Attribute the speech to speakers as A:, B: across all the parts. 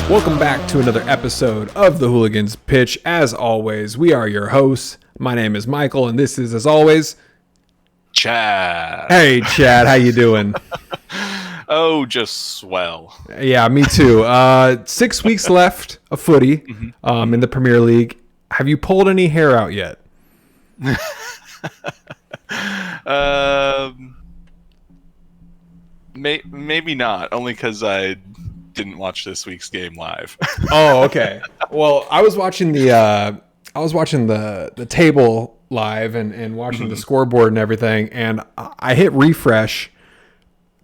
A: Welcome back to another episode of the Hooligans Pitch. As always, we are your hosts. My name is Michael, and this is, as always,
B: Chad.
A: Hey, Chad, how you doing?
B: Oh, just swell.
A: Yeah, me too. 6 weeks left of footy in the Premier League. Have you pulled any hair out yet?
B: Maybe not. Only because I didn't watch this week's game live.
A: Oh, okay. Well, I was watching the table live and watching the scoreboard and everything, and I hit refresh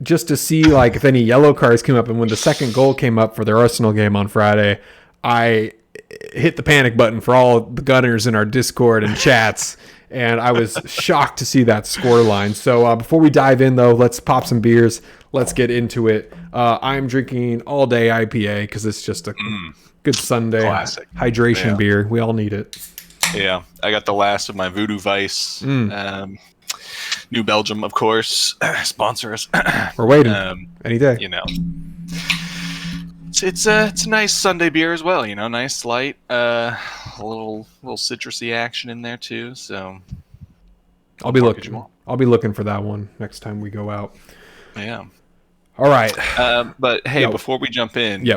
A: just to see like if any yellow cards came up. And when the second goal came up for their Arsenal game on Friday, I hit the panic button for all the Gunners in our Discord and chats, and I was shocked to see that score line. So before we dive in, though, let's pop some beers. Let's get into it. I'm drinking all day IPA because it's just a good Sunday
B: classic
A: hydration beer. We all need it.
B: Yeah, I got the last of my Voodoo Vice. New Belgium, of course. Sponsor us.
A: We're waiting any day.
B: You know, it's a nice Sunday beer as well. You know, nice light, a little citrusy action in there too. So
A: I'll be looking for that one next time we go out.
B: Yeah.
A: All right.
B: But hey, before we jump in,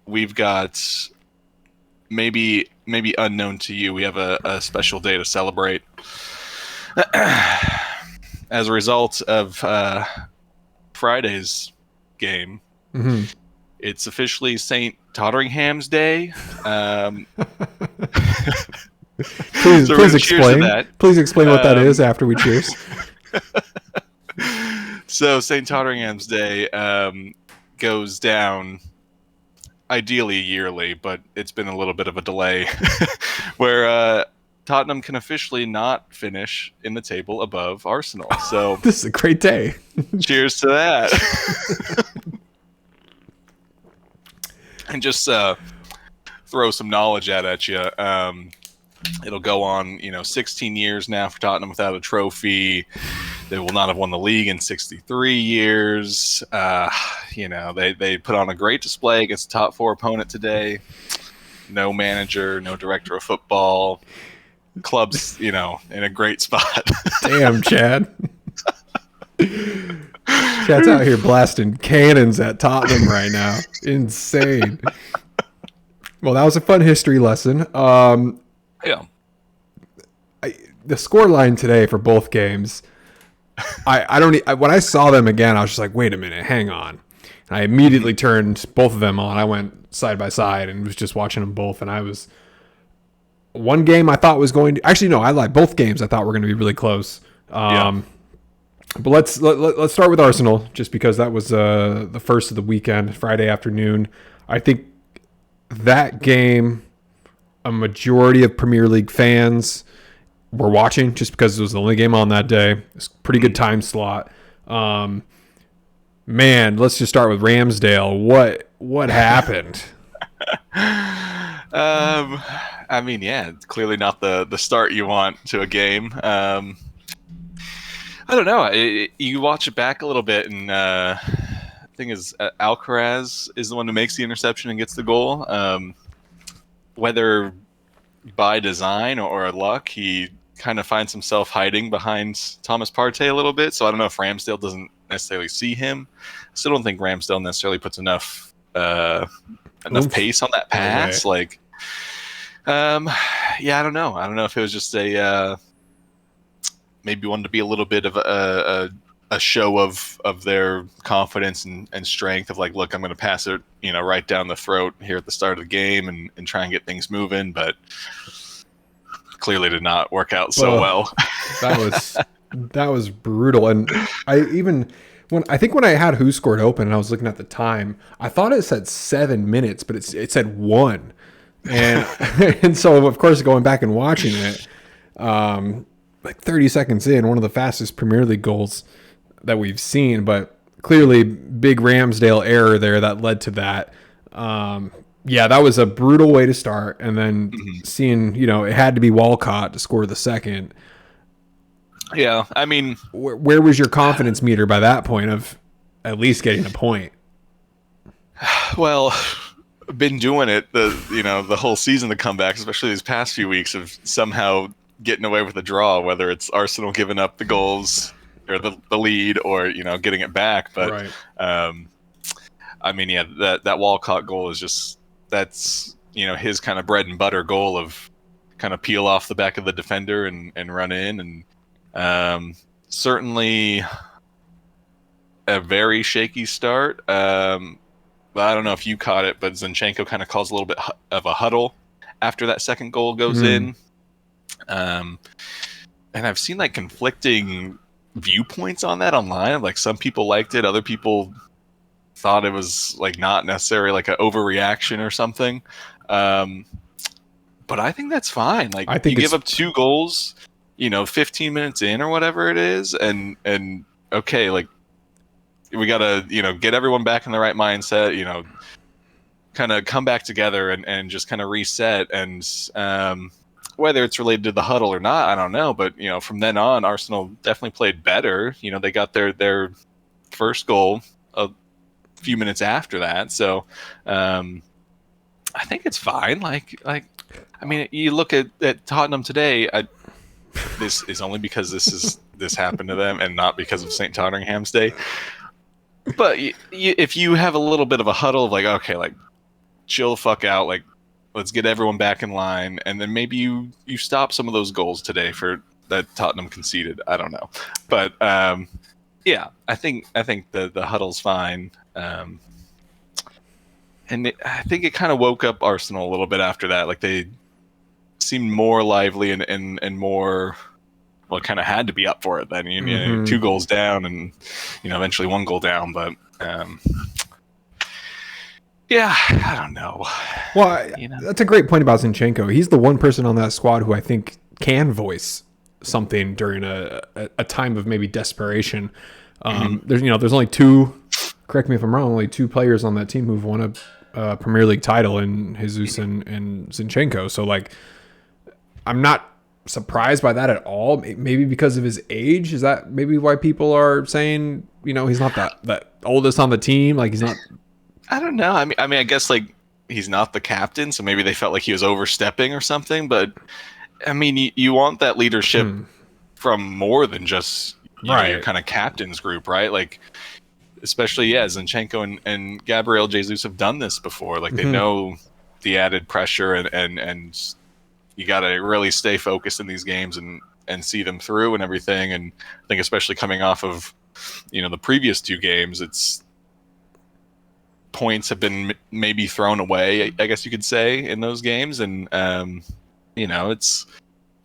B: we've got maybe unknown to you. We have a special day to celebrate. As a result of Friday's game, it's officially St. Totteringham's Day.
A: Please explain. Please explain what that is after we cheers.
B: So St. Totteringham's Day goes down ideally yearly, but it's been a little bit of a delay where Tottenham can officially not finish in the table above Arsenal. So
A: this is a great day.
B: Cheers to that. And just throw some knowledge at you. It'll go on, 16 years now for Tottenham without a trophy. They will not have won the league in 63 years. They put on a great display against a top four opponent today. No manager, no director of football. Club's, in a great spot.
A: Damn, Chad. Chad's out here blasting cannons at Tottenham right now. Insane. Well, that was a fun history lesson.
B: Yeah.
A: The score line today for both games, when I saw them again, I was just like, wait a minute, hang on. And I immediately turned both of them on. I went side by side and was just watching them both. And one game I thought was going to, actually, no, I lied. Both games I thought were going to be really close. But let's start with Arsenal, just because that was the first of the weekend, Friday afternoon. I think that game, a majority of Premier League fans were watching just because it was the only game on that day. It's a pretty good time slot. Man, let's just start with Ramsdale. What happened?
B: It's clearly not the start you want to a game. I don't know. You watch it back a little bit, and the thing is, Alcaraz is the one who makes the interception and gets the goal. Whether by design or luck, he kind of finds himself hiding behind Thomas Partey a little bit. So I don't know if Ramsdale doesn't necessarily see him. I still don't think Ramsdale necessarily puts enough pace on that pass.
A: Okay.
B: I don't know. I don't know if it was just maybe wanted to be a little bit of a show of their confidence and strength of like, look, I'm going to pass it, right down the throat here at the start of the game and try and get things moving, but clearly did not work out so well.
A: That was brutal. And when I had Who Scored open and I was looking at the time, I thought it said 7 minutes, but it said 1. And and so of course going back and watching it, like 30 seconds in, one of the fastest Premier League goals that we've seen, but clearly big Ramsdale error there that led to that. That was a brutal way to start. And then seeing, it had to be Walcott to score the second.
B: Yeah, I mean,
A: where was your confidence meter by that point of at least getting a point?
B: Well, been doing it the whole season, the comebacks, especially these past few weeks, of somehow getting away with a draw, whether it's Arsenal giving up the goals or the lead, or getting it back. But
A: Right.
B: I mean, yeah, that Walcott goal is just, that's his kind of bread and butter goal of kind of peel off the back of the defender and run in, and certainly a very shaky start. I don't know if you caught it, but Zinchenko kind of calls a little bit of a huddle after that second goal goes in. And I've seen like conflicting viewpoints on that online. Like some people liked it, other people thought it was like not necessarily like an overreaction or something. But I think that's fine. Like,
A: I think
B: you give up 2 goals, 15 minutes in or whatever it is, and okay, like, we gotta get everyone back in the right mindset, kind of come back together and just kind of reset. And whether it's related to the huddle or not, I don't know, but from then on, Arsenal definitely played better. They got their first goal a few minutes after that, so I think it's fine. Like I mean, you look at Tottenham today. This is only because this happened to them and not because of St. Tottenham's Day. But if you have a little bit of a huddle of like, okay, like, chill the fuck out, like, let's get everyone back in line, and then maybe you stop some of those goals today for that Tottenham conceded. I don't know, but yeah, I think the huddle's fine, and I think it kind of woke up Arsenal a little bit after that. Like, they seemed more lively and more. Well, it kind of had to be up for it then. 2 goals down, and eventually 1 goal down. But yeah, I don't know.
A: Well, that's a great point about Zinchenko. He's the one person on that squad who I think can voice something during a time of maybe desperation. There's only 2. Correct me if I'm wrong. Only 2 players on that team who've won a Premier League title, in Jesus and Zinchenko. So like, I'm not surprised by that at all. Maybe because of his age. Is that maybe why people are saying he's not that oldest on the team? Like, he's not.
B: I don't know. I mean, I guess like, he's not the captain, so maybe they felt like he was overstepping or something. But I mean, you want that leadership from more than just your kind of captain's group, right? Like, especially Zinchenko and Gabriel Jesus have done this before. Like, they know the added pressure, and you got to really stay focused in these games and see them through and everything. And I think especially coming off of the previous 2 games, it's points have been maybe thrown away, I guess you could say, in those games. And it's,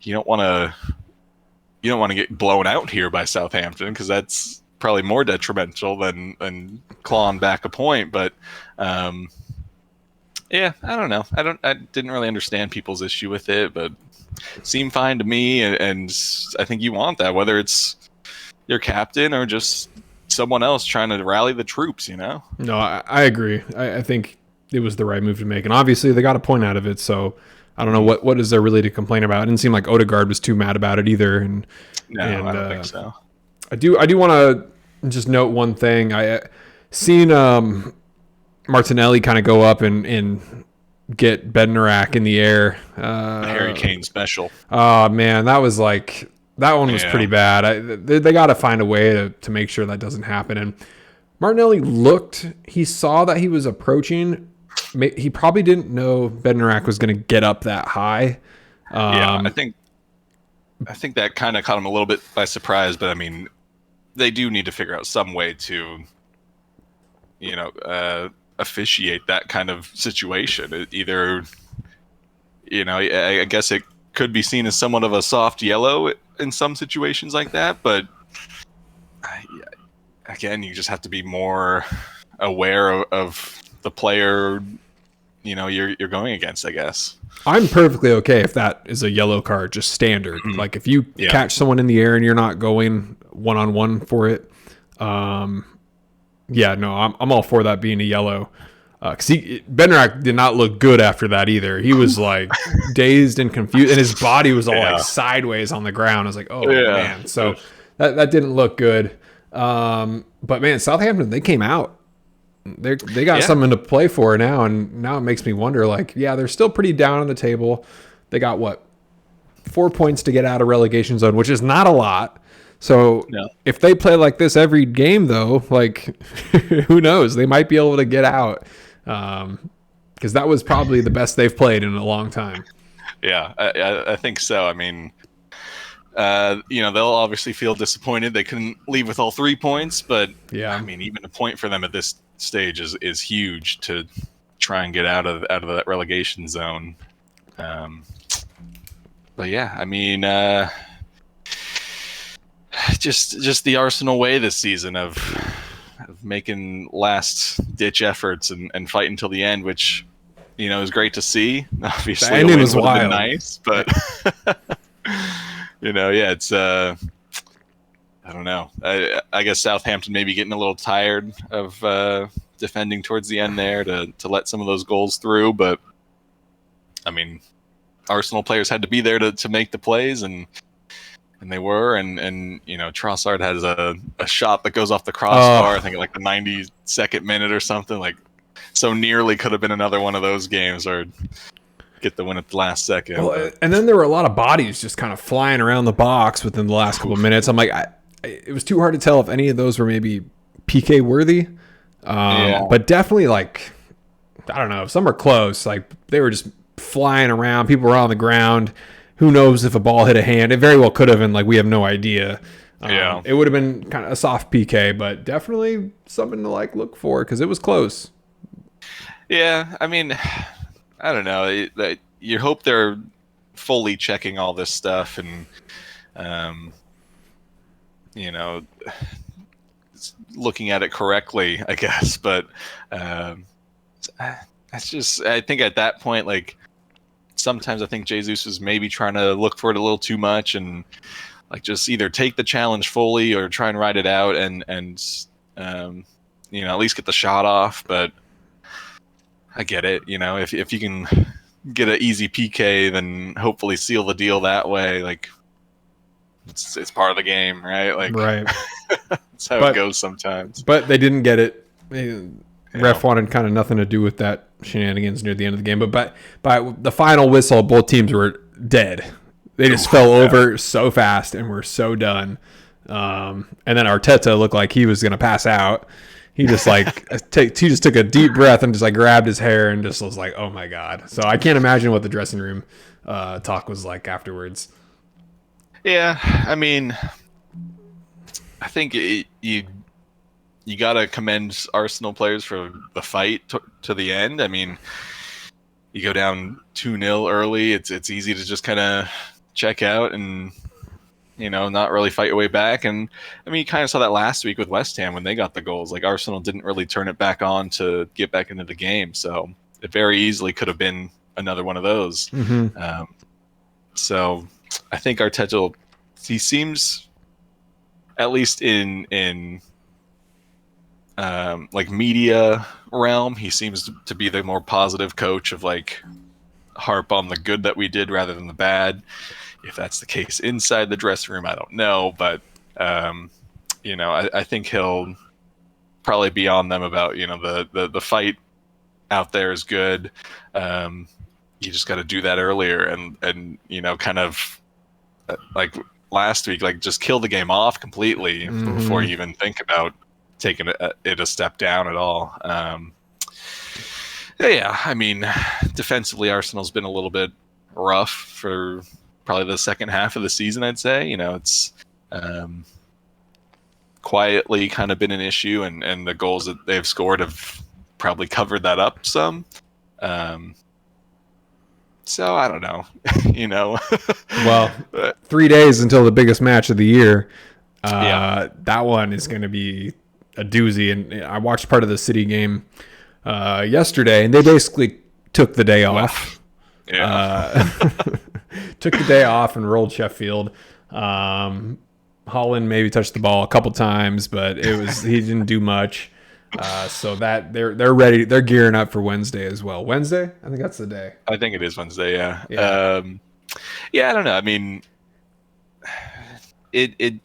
B: you don't want to get blown out here by Southampton, because that's probably more detrimental than clawing back a point. But yeah, I don't know. I didn't really understand people's issue with it, but it seemed fine to me. And I think you want that, whether it's your captain or just someone else trying to rally the troops. No,
A: I agree. I think it was the right move to make, and obviously they got a point out of it. So I don't know what is there really to complain about. It didn't seem like Odegaard was too mad about it either. And
B: I don't think so.
A: I do want to just note one thing. I seen Martinelli kind of go up and get Bednarak in the air.
B: Harry Kane special.
A: Oh man, that was like, that one was pretty bad. They got to find a way to make sure that doesn't happen. And Martinelli he saw that he was approaching. He probably didn't know Bednarak was going to get up that high.
B: I think that kind of caught him a little bit by surprise. But I mean, they do need to figure out some way to, officiate that kind of situation. Either, I guess it could be seen as somewhat of a soft yellow in some situations like that, but again, you just have to be more aware of the player you're going against, I guess.
A: I'm perfectly okay if that is a yellow card, just standard. Like, if you catch someone in the air and you're not going one-on-one for it, I'm all for that being a yellow. Because Bednarak did not look good after that either. He was like dazed and confused, and his body was all like sideways on the ground. I was like, oh man. So that didn't look good. But man, Southampton, they came out. they got
B: Yeah.
A: something to play for now, and now it makes me wonder. Like, yeah, they're still pretty down on the table. They got what 4 points to get out of relegation zone, which is not a lot. So
B: No.
A: if they play like this every game, though, like who knows? They might be able to get out because that was probably the best they've played in a long time.
B: Yeah, I think so. I mean, they'll obviously feel disappointed they couldn't leave with all 3 points, but
A: Yeah,
B: I mean, even a point for them at this stage is huge to try and get out of that relegation zone. Um, but yeah, I mean, just the Arsenal way this season of making last ditch efforts and fight until the end, which is great to see.
A: the
B: Obviously, a
A: ending
B: win
A: was
B: would have been
A: wild.
B: nice, but yeah, it's I don't know. I guess Southampton maybe getting a little tired of defending towards the end there to let some of those goals through, but I mean, Arsenal players had to be there to make the plays, and they were, and Trossard has a shot that goes off the crossbar. I think at like the 92nd minute or something. Like, so nearly could have been another one of those games, or get the win at the last second.
A: Well, and then there were a lot of bodies just kind of flying around the box within the last couple of minutes. I'm like, it was too hard to tell if any of those were maybe PK worthy, but definitely like, I don't know, some are close. Like they were just flying around. People were on the ground. Who knows if a ball hit a hand? It very well could have, and like we have no idea. It would have been kind of a soft PK, but definitely something to like look for because it was close.
B: Yeah, I mean, I don't know. You hope they're fully checking all this stuff and, looking at it correctly, I guess. But that's just, I think at that point, like, sometimes I think Jesus was maybe trying to look for it a little too much and like just either take the challenge fully or try and ride it out and at least get the shot off. But I get it. If you can get an easy PK, then hopefully seal the deal that way. Like it's part of the game, right? Like
A: Right.
B: that's how it goes sometimes.
A: But they didn't get it. Ref wanted kind of nothing to do with that shenanigans near the end of the game. But by the final whistle, both teams were dead. They just fell over so fast and were so done. And then Arteta looked like he was going to pass out. He just he just took a deep breath and just like grabbed his hair and just was like, oh my God. So I can't imagine what the dressing room talk was like afterwards.
B: Yeah, I mean, I think you got to commend Arsenal players for the fight to the end. I mean, you go down 2-0 early, it's easy to just kind of check out and not really fight your way back. And I mean, you kind of saw that last week with West Ham when they got the goals. Like Arsenal didn't really turn it back on to get back into the game, so it very easily could have been another one of those.
A: Mm-hmm.
B: So I think Arteta, he seems, at least in like media realm, he seems to be the more positive coach of like harp on the good that we did rather than the bad. If that's the case inside the dressing room, I don't know, but I think he'll probably be on them about the fight out there is good. You just got to do that earlier and kind of like last week, like just kill the game off completely before you even think about taking it a step down at all. Yeah, I mean, defensively, Arsenal's been a little bit rough for probably the second half of the season, I'd say. It's quietly kind of been an issue, and the goals that they've scored have probably covered that up some. So I don't know,
A: Well, 3 days until the biggest match of the year. That one is going to be a doozy. And I watched part of the City game yesterday, and they basically took the day off. Took the day off and rolled Sheffield. Holland maybe touched the ball a couple times, but he didn't do much. So that they're ready. They're gearing up for Wednesday as well. Wednesday, I think that's the day.
B: I think it is Wednesday. Yeah.
A: Yeah.
B: I don't know. I mean, it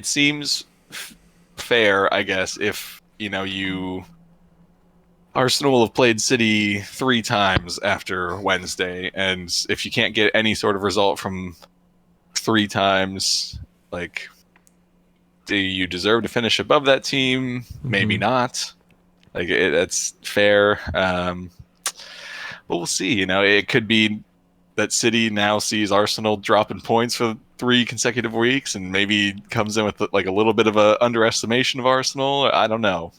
B: seems fair, I guess, if Arsenal will have played City 3 times after Wednesday, and if you can't get any sort of result from 3 times, like, do you deserve to finish above that team? Maybe not. Like, that's fair. But we'll see. It could be that City now sees Arsenal dropping points for 3 consecutive weeks, and maybe comes in with like a little bit of a underestimation of Arsenal. I don't know.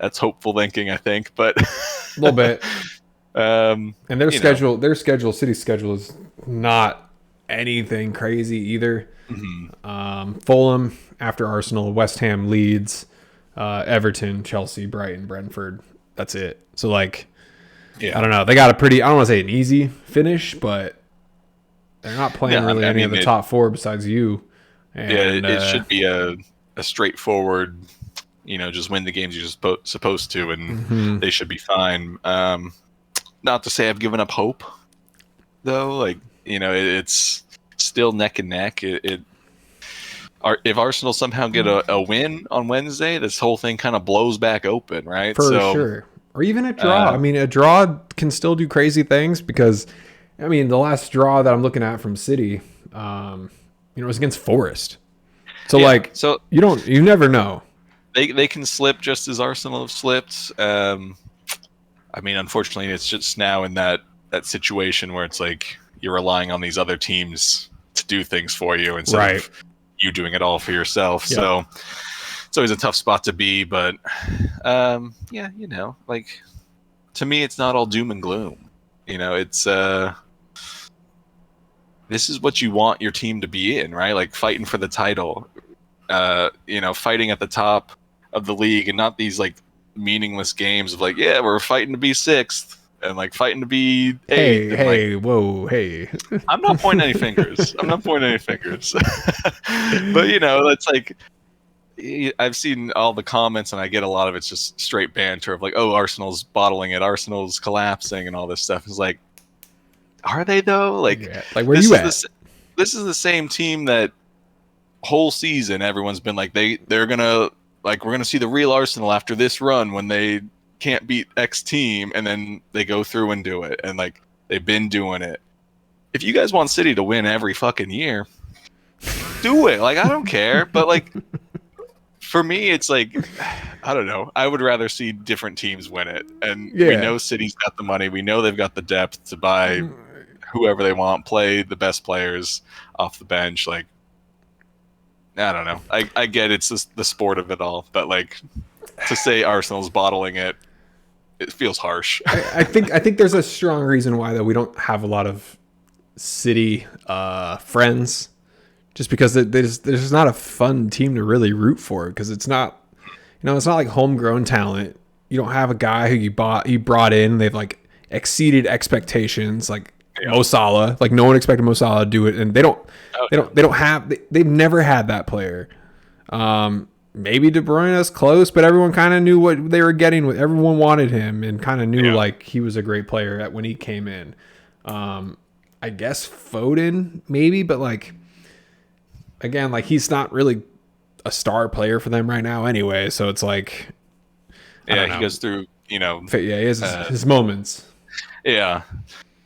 B: That's hopeful thinking, I think, but
A: A little bit.
B: And
A: their City's schedule is not anything crazy either. Fulham after Arsenal, West Ham, Leeds, Everton, Chelsea, Brighton, Brentford. That's it. So like, I don't know. They got I don't want to say an easy finish, but they're not playing any of the top 4 besides you. And,
B: it should be a straightforward, just win the games you're supposed to, and they should be fine. Not to say I've given up hope, though. Like, it's still neck and neck. If Arsenal somehow get a win on Wednesday, this whole thing kind of blows back open, right?
A: For sure. Or even a draw. A draw can still do crazy things because, the last draw that I'm looking at from City, was against Forest. So you never know.
B: They can slip just as Arsenal have slipped. Unfortunately, it's just now in that situation where it's like you're relying on these other teams to do things for you instead of you doing it all for yourself. Yep. So it's always a tough spot to be, but like, to me, it's not all doom and gloom. It's this is what you want your team to be in, right? Like, fighting for the title, fighting at the top of the league, and not these like meaningless games of like, we're fighting to be 6th and like fighting to be 8th.
A: Hey.
B: I'm not pointing any fingers. But it's like, I've seen all the comments, and I get a lot of it's just straight banter of like, oh, Arsenal's bottling it, Arsenal's collapsing, and all this stuff. It's like, are they though? Like,
A: like where you at?
B: This is the same team that whole season everyone's been like, they're gonna, like, we're gonna see the real Arsenal after this run when they can't beat X team, and then they go through and do it, and like, they've been doing it. If you guys want City to win every fucking year, do it. Like, I don't care, but like, for me, it's like, I don't know. I would rather see different teams win it. And we know City's got the money. We know they've got the depth to buy whoever they want, play the best players off the bench. Like, I don't know. I get it's just the sport of it all. But, like, to say Arsenal's bottling it, it feels harsh.
A: I think there's a strong reason why, though, we don't have a lot of City friends. Just because there's not a fun team to really root for, because it's not, it's not like homegrown talent. You don't have a guy who you brought in. They've like exceeded expectations, like Mo Salah. Like, no one expected Mo Salah to do it, and they've never had that player. Maybe De Bruyne is close, but everyone kind of knew what they were getting. Everyone wanted him and kind of knew like he was a great player when he came in. I guess Foden maybe, but like, again, like, he's not really a star player for them right now anyway. So it's like,
B: he goes through, he
A: has his moments.
B: Yeah.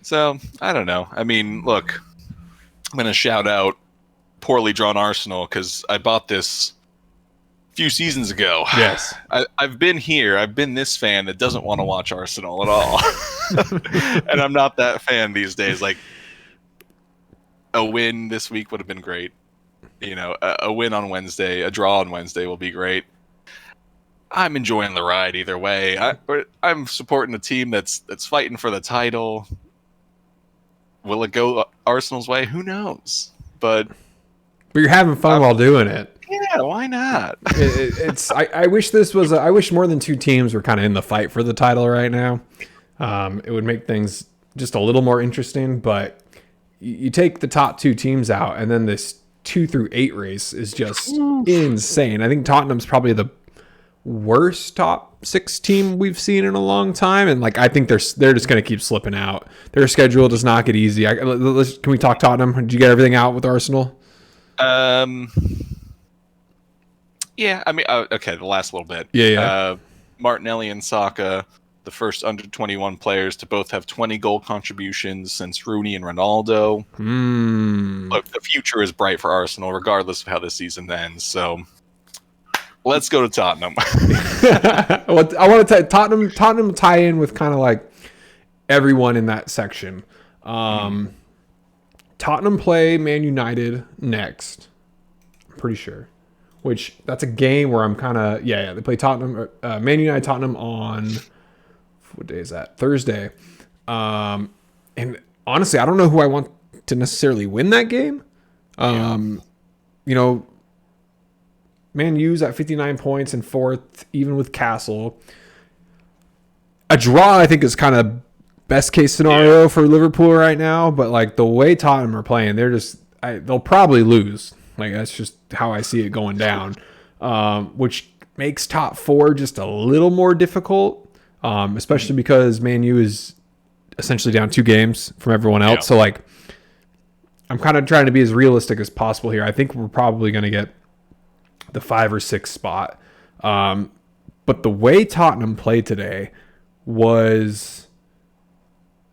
B: So I don't know. I mean, look, I'm going to shout out poorly drawn Arsenal because I bought this a few seasons ago.
A: Yes.
B: I've been here. I've been this fan that doesn't want to watch Arsenal at all. And I'm not that fan these days. Like, a win this week would have been great. A win on Wednesday, a draw on Wednesday will be great. I'm enjoying the ride either way. I'm supporting a team that's fighting for the title. Will it go Arsenal's way? Who knows? But
A: you're having fun while doing it.
B: Yeah, why not?
A: I wish I wish more than 2 teams were kind of in the fight for the title right now. It would make things just a little more interesting. But you take the top 2 teams out, and then this 2 through 8 race is just insane. I think Tottenham's probably the worst top 6 team we've seen in a long time, and like, I think they're just going to keep slipping out. Their schedule does not get easy. Can we talk Tottenham? Did you get everything out with Arsenal?
B: Yeah, I mean, okay, the last little bit.
A: Yeah, yeah.
B: Martinelli and Saka, the first under 21 players to both have 20 goal contributions since Rooney and Ronaldo. Look, the future is bright for Arsenal, regardless of how this season ends. So let's go to Tottenham.
A: Well, I want to Tottenham tie in with kind of like everyone in that section. Tottenham play Man United next. I'm pretty sure. Which that's a game where I'm kind of they play Tottenham, Man United Tottenham on what day is that? Thursday. And honestly, I don't know who I want to necessarily win that game. You know, Man U's at 59 points and fourth, even with Castle. A draw, I think, is kind of best case scenario for Liverpool right now. But like the way Tottenham are playing, they'll probably lose. Like that's just how I see it going down, which makes top four just a little more difficult, especially because Man U is essentially down 2 games from everyone else. So like, I'm kind of trying to be as realistic as possible here. I think we're probably going to get the 5 or 6 spot. But the way Tottenham played today was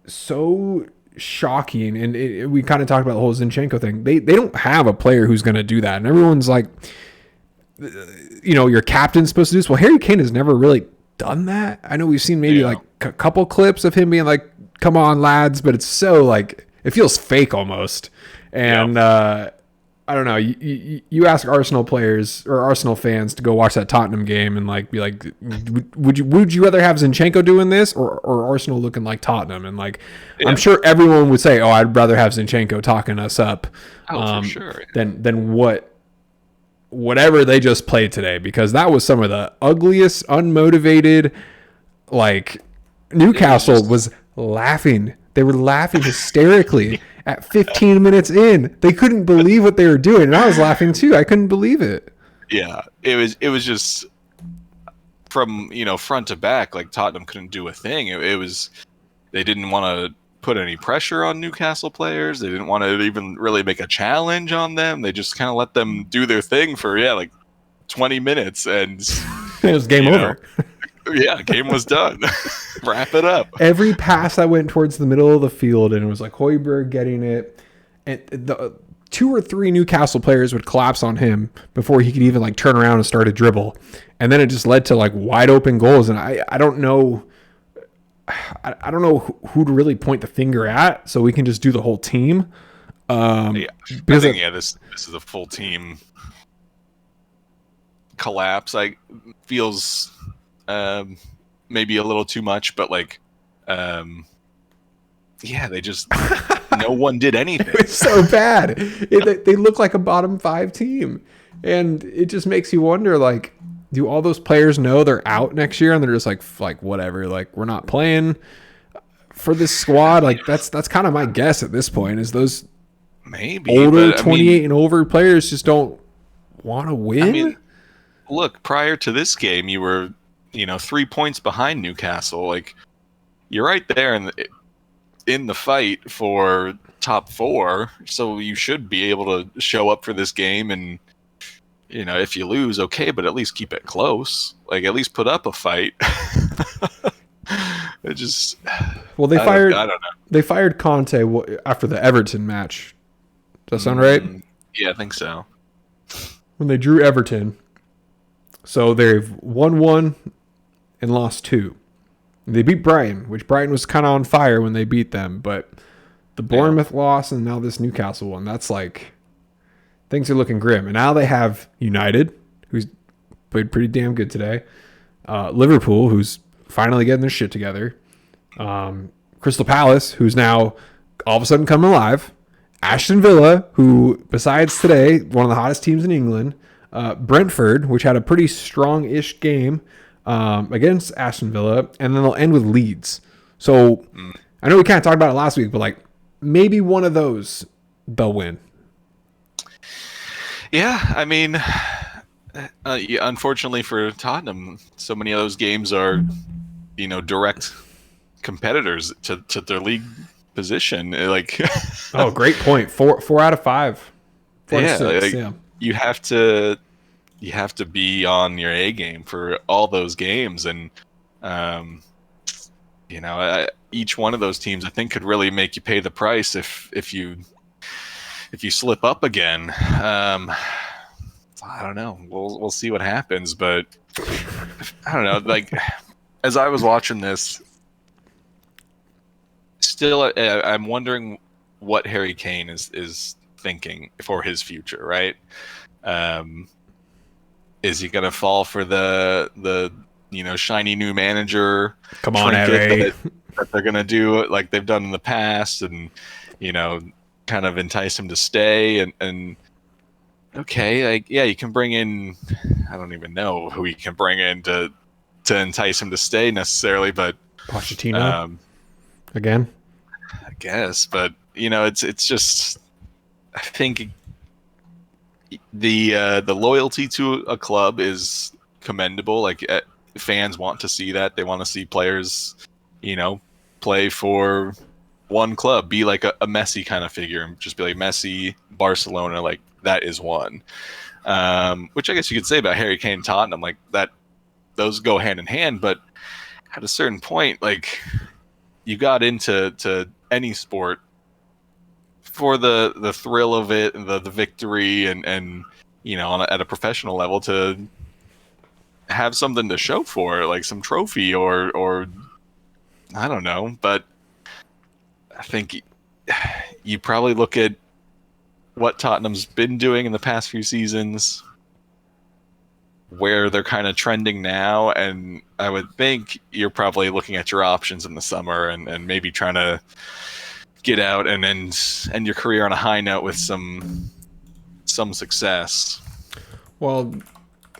A: so shocking. And we kind of talked about the whole Zinchenko thing. They don't have a player who's going to do that. And everyone's like, your captain's supposed to do this. Well, Harry Kane has never really done that. I know we've seen maybe like a couple clips of him being like, come on, lads. But it's so like, it feels fake almost. And I don't know. You ask Arsenal players or Arsenal fans to go watch that Tottenham game and like be like, would you rather have Zinchenko doing this or Arsenal looking like Tottenham? And like, I'm sure everyone would say, oh, I'd rather have Zinchenko talking us up
B: for sure.
A: than whatever they just played today, because that was some of the ugliest, unmotivated. Like Newcastle was laughing. They were laughing hysterically. At 15 minutes in, they couldn't believe what they were doing, and I was laughing too. I couldn't believe it.
B: Yeah, it was just from front to back. Like Tottenham couldn't do a thing. It was they didn't want to put any pressure on Newcastle players. They didn't want to even really make a challenge on them. They just kind of let them do their thing for like 20 minutes, and
A: it was game over.
B: Yeah, game was done. Wrap it up.
A: Every pass that went towards the middle of the field, and it was like Højbjerg getting it, and the 2 or 3 Newcastle players would collapse on him before he could even like turn around and start a dribble, and then it just led to like wide open goals. And I don't know, I don't know who to really point the finger at, so we can just do the whole team.
B: Because this is a full team collapse. Like feels. Maybe a little too much, but like, they just no one did anything.
A: It's so bad. They look like a bottom 5 team, and it just makes you wonder, like, do all those players know they're out next year, and they're just like whatever, like we're not playing for this squad? Like that's kind of my guess at this point, is those
B: maybe
A: older 28 and over players just don't want to win.
B: I mean, look, prior to this game, you were 3 points behind Newcastle. Like you're right there in the fight for top 4, so you should be able to show up for this game. And if you lose, okay, but at least keep it close. Like at least put up a fight. It just
A: they
B: I don't know.
A: They fired Conte after the Everton match. Does that sound right?
B: Yeah, I think so.
A: When they drew Everton, so they've won 1 and lost 2. They beat Brighton, which Brighton was kind of on fire when they beat them, but the Bournemouth loss and now this Newcastle one, that's like, things are looking grim. And now they have United, who's played pretty damn good today, Liverpool, who's finally getting their shit together, Crystal Palace, who's now all of a sudden coming alive, Aston Villa, who besides today, one of the hottest teams in England, Brentford, which had a pretty strong-ish game against Aston Villa, and then they'll end with Leeds. So I know we kind of talked about it last week, but like maybe one of those they'll win.
B: Yeah, I mean, unfortunately for Tottenham, so many of those games are, direct competitors to their league position. Like,
A: oh, great point. 4 out of 5. 4 out of 6,
B: you have to you have to be on your A game for all those games, and um, each one of those teams I think could really make you pay the price if you slip up again. I don't know. We'll see what happens, but I don't know. Like as I was watching this, still I'm wondering what Harry Kane is thinking for his future, right? Um, is he gonna fall for the shiny new manager
A: Come on,
B: trinket
A: Harry.
B: that they're gonna do like they've done in the past, and you know kind of entice him to stay, and okay, like yeah, you can bring in, I don't even know who you can bring in to entice him to stay necessarily, but
A: Pochettino
B: um,
A: again.
B: I guess, but it's just I think the loyalty to a club is commendable. Like fans want to see that. They want to see players, play for one club, be like a Messi kind of figure, and just be like Messi, Barcelona, like that is one. Which I guess you could say about Harry Kane, Tottenham, like that. Those go hand in hand, but at a certain point, like you got into any sport for the thrill of it and the victory and at a professional level to have something to show for it, like some trophy or I don't know. But I think you probably look at what Tottenham's been doing in the past few seasons, where they're kind of trending now, and I would think you're probably looking at your options in the summer and maybe trying to get out and end your career on a high note with some success.
A: Well,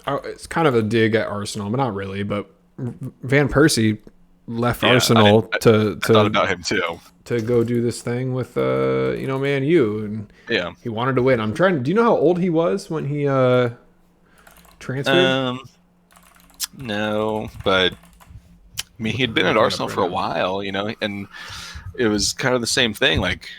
A: it's kind of a dig at Arsenal, but not really. But Van Persie left Arsenal
B: I
A: to
B: thought about him too.
A: To go do this thing with Man U, and
B: Yeah.
A: he wanted to win. I'm trying. Do you know how old he was when he transferred?
B: No, but I mean he'd been at Arsenal for a while, and it was kind of the same thing. Like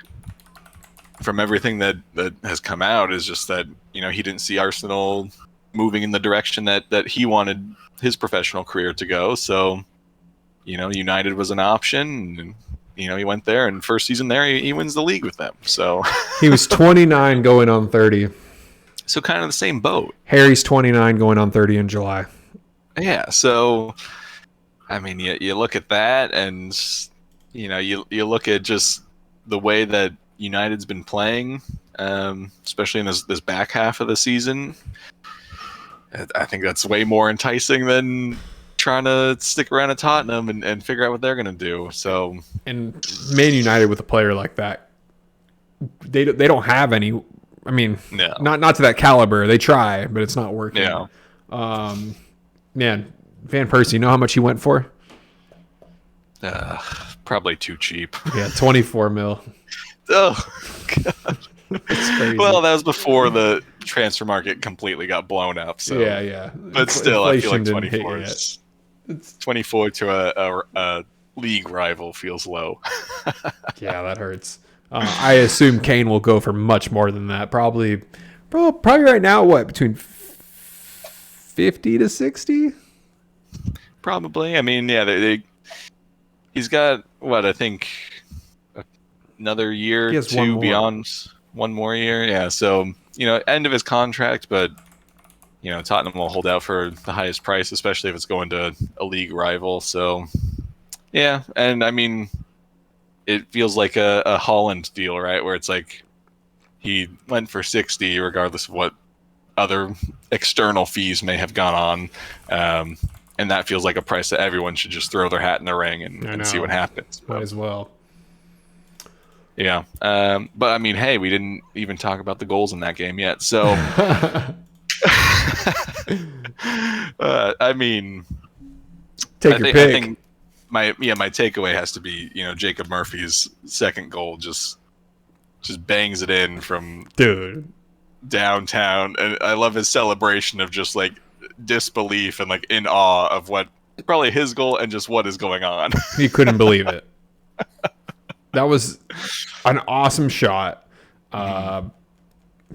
B: from everything that has come out is just that he didn't see Arsenal moving in the direction that he wanted his professional career to go. So United was an option, and he went there, and first season there he wins the league with them. So
A: he was 29 going on 30.
B: So kind of the same boat.
A: Harry's 29 going on 30 in July.
B: Yeah. So I mean, you look at that, and you look at just the way that United's been playing, especially in this back half of the season. I think that's way more enticing than trying to stick around at Tottenham and figure out what they're going to do. So,
A: and Man United with a player like that, they don't have any. I mean,
B: no.
A: not to that caliber. They try, but it's not working.
B: Yeah.
A: Man, Van Persie, you know how much he went for?
B: Probably too cheap.
A: Yeah, 24 mil.
B: Oh, God.
A: It's crazy.
B: Well, that was before the transfer market completely got blown up. So
A: yeah.
B: But still, I feel like
A: Inflation
B: 24 is 24 to a league rival feels low.
A: Yeah, that hurts. I assume Kane will go for much more than that. Probably right now, what, between 50 to 60?
B: Probably. I mean, yeah, he's got what I think another year or two beyond. One more year, yeah. So end of his contract, but Tottenham will hold out for the highest price, especially if it's going to a league rival. So yeah, and I mean, it feels like a Haaland deal, right? Where it's like he went for 60, regardless of what other external fees may have gone on, and that feels like a price that everyone should just throw their hat in the ring and see what happens.
A: Might as well.
B: Yeah. But I mean, hey, we didn't even talk about the goals in that game yet. So, I mean,
A: take your pick.
B: I think my takeaway has to be, Jacob Murphy's second goal just bangs it in from downtown. And I love his celebration of just like disbelief and like in awe of what probably his goal and just what is going on.
A: He couldn't believe it. That was an awesome shot.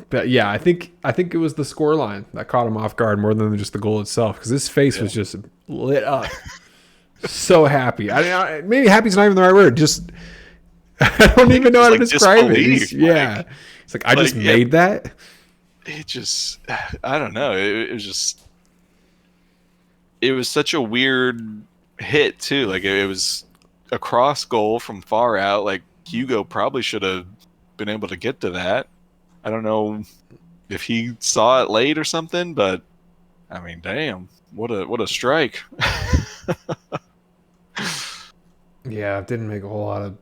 A: But yeah, I think it was the scoreline that caught him off guard more than just the goal itself, because his face was just lit up. So happy. Maybe happy's not even the right word. Just I don't even know how to describe it. It's like I just made that.
B: It just, I don't know. It was just, it was such a weird hit too. Like it was a cross goal from far out. Like Hugo probably should have been able to get to that. I don't know if he saw it late or something, but I mean, damn, what a strike.
A: Yeah, it didn't make a whole lot of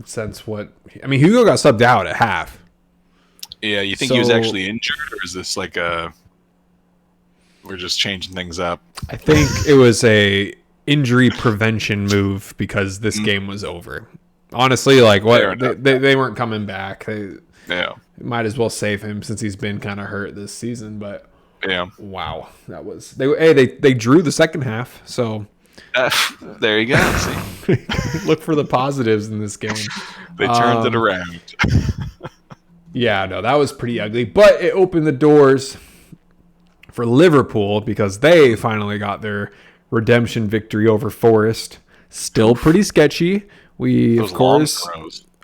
A: sense. Hugo got subbed out at half.
B: Yeah, you think he was actually injured, or is this like we're just changing things up?
A: I think it was a injury prevention move because this game was over. Honestly, like what they weren't coming back. They might as well save him since he's been kind of hurt this season. But wow, that was they drew the second half, so
B: there you go. See?
A: Look for the positives in this game.
B: They turned it around.
A: Yeah, no, that was pretty ugly, but it opened the doors for Liverpool because they finally got their redemption victory over Forest. Still pretty sketchy. Of course.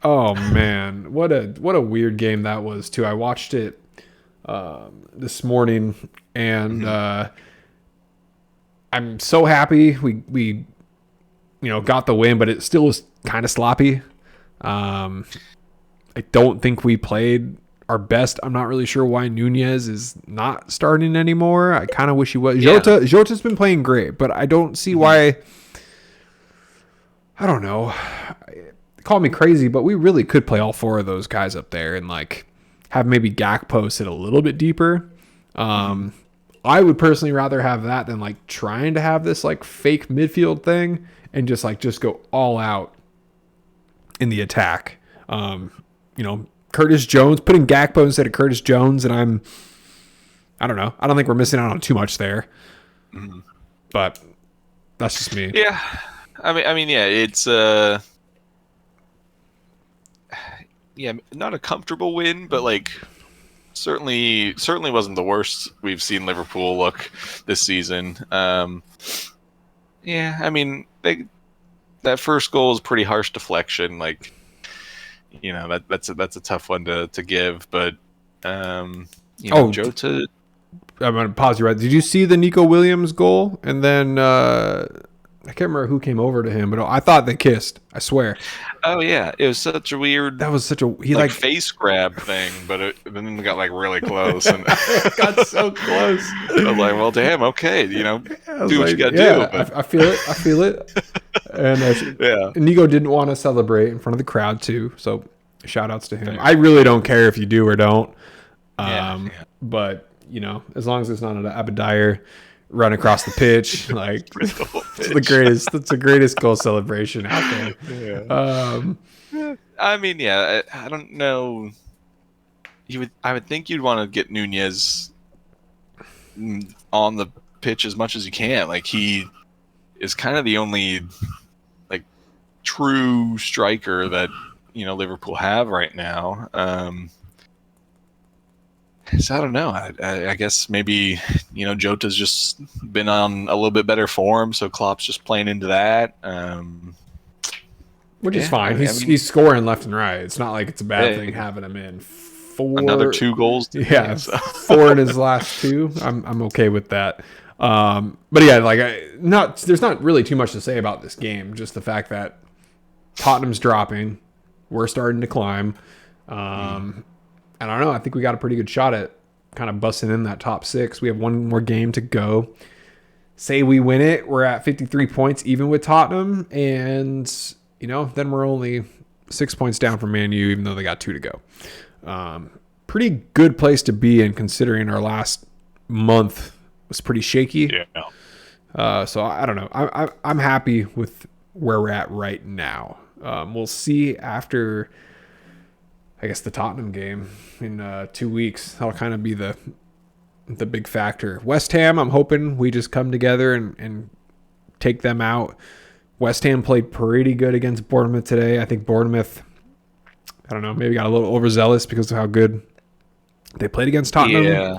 A: Oh man, what a weird game that was too. I watched it this morning, and I'm so happy we got the win, but it still was kind of sloppy. I don't think we played our best. I'm not really sure why Nunez is not starting anymore. I kind of wish he was. Jota's been playing great, but I don't see why. I don't know. Call me crazy, but we really could play all four of those guys up there and like have maybe Gakpo sit a little bit deeper. I would personally rather have that than like trying to have this like fake midfield thing and just go all out in the attack. Curtis Jones, putting Gakpo instead of Curtis Jones, and I don't know. I don't think we're missing out on too much there. But that's just me.
B: Yeah. I mean, yeah, it's not a comfortable win, but like certainly wasn't the worst we've seen Liverpool look this season. Yeah, I mean, that first goal is pretty harsh deflection. Like, that's a tough one to give, but Jota.
A: I'm gonna pause you right. Did you see the Nico Williams goal? And then I can't remember who came over to him, but I thought they kissed. I swear.
B: Oh yeah, it was such a weird.
A: That was such a
B: face grab thing, but then we got like really close and
A: it got so close.
B: I was like, well, damn, okay, do what you got to do. But...
A: I feel it. And Nico didn't want to celebrate in front of the crowd too, so shout outs to him. Thanks. I really don't care if you do or don't. But as long as it's not an Abadiah run across the pitch, like it's the greatest goal celebration out there.
B: I mean, I don't know. I would think you'd want to get Nunez on the pitch as much as you can. Like he is kind of the only like true striker that Liverpool have right now. So I don't know. I guess maybe Jota's just been on a little bit better form, so Klopp's just playing into that.
A: Which is fine. He's scoring left and right. It's not like it's a bad thing having him in.
B: Another 2 goals.
A: Yeah, 4 in his last 2. I'm okay with that. But yeah, there's not really too much to say about this game. Just the fact that Tottenham's dropping, we're starting to climb. I don't know. I think we got a pretty good shot at kind of busting in that top 6. We have one more game to go. Say we win it, we're at 53 points even with Tottenham, and then we're only 6 points down from Man U, even though they got 2 to go. Pretty good place to be in, considering our last month was pretty shaky.
B: Yeah.
A: So I don't know. I'm happy with where we're at right now. We'll see after, I guess, the Tottenham game in 2 weeks. That'll kind of be the big factor. West Ham, I'm hoping we just come together and take them out. West Ham played pretty good against Bournemouth today. I think Bournemouth, I don't know, maybe got a little overzealous because of how good They played against Tottenham.
B: Yeah.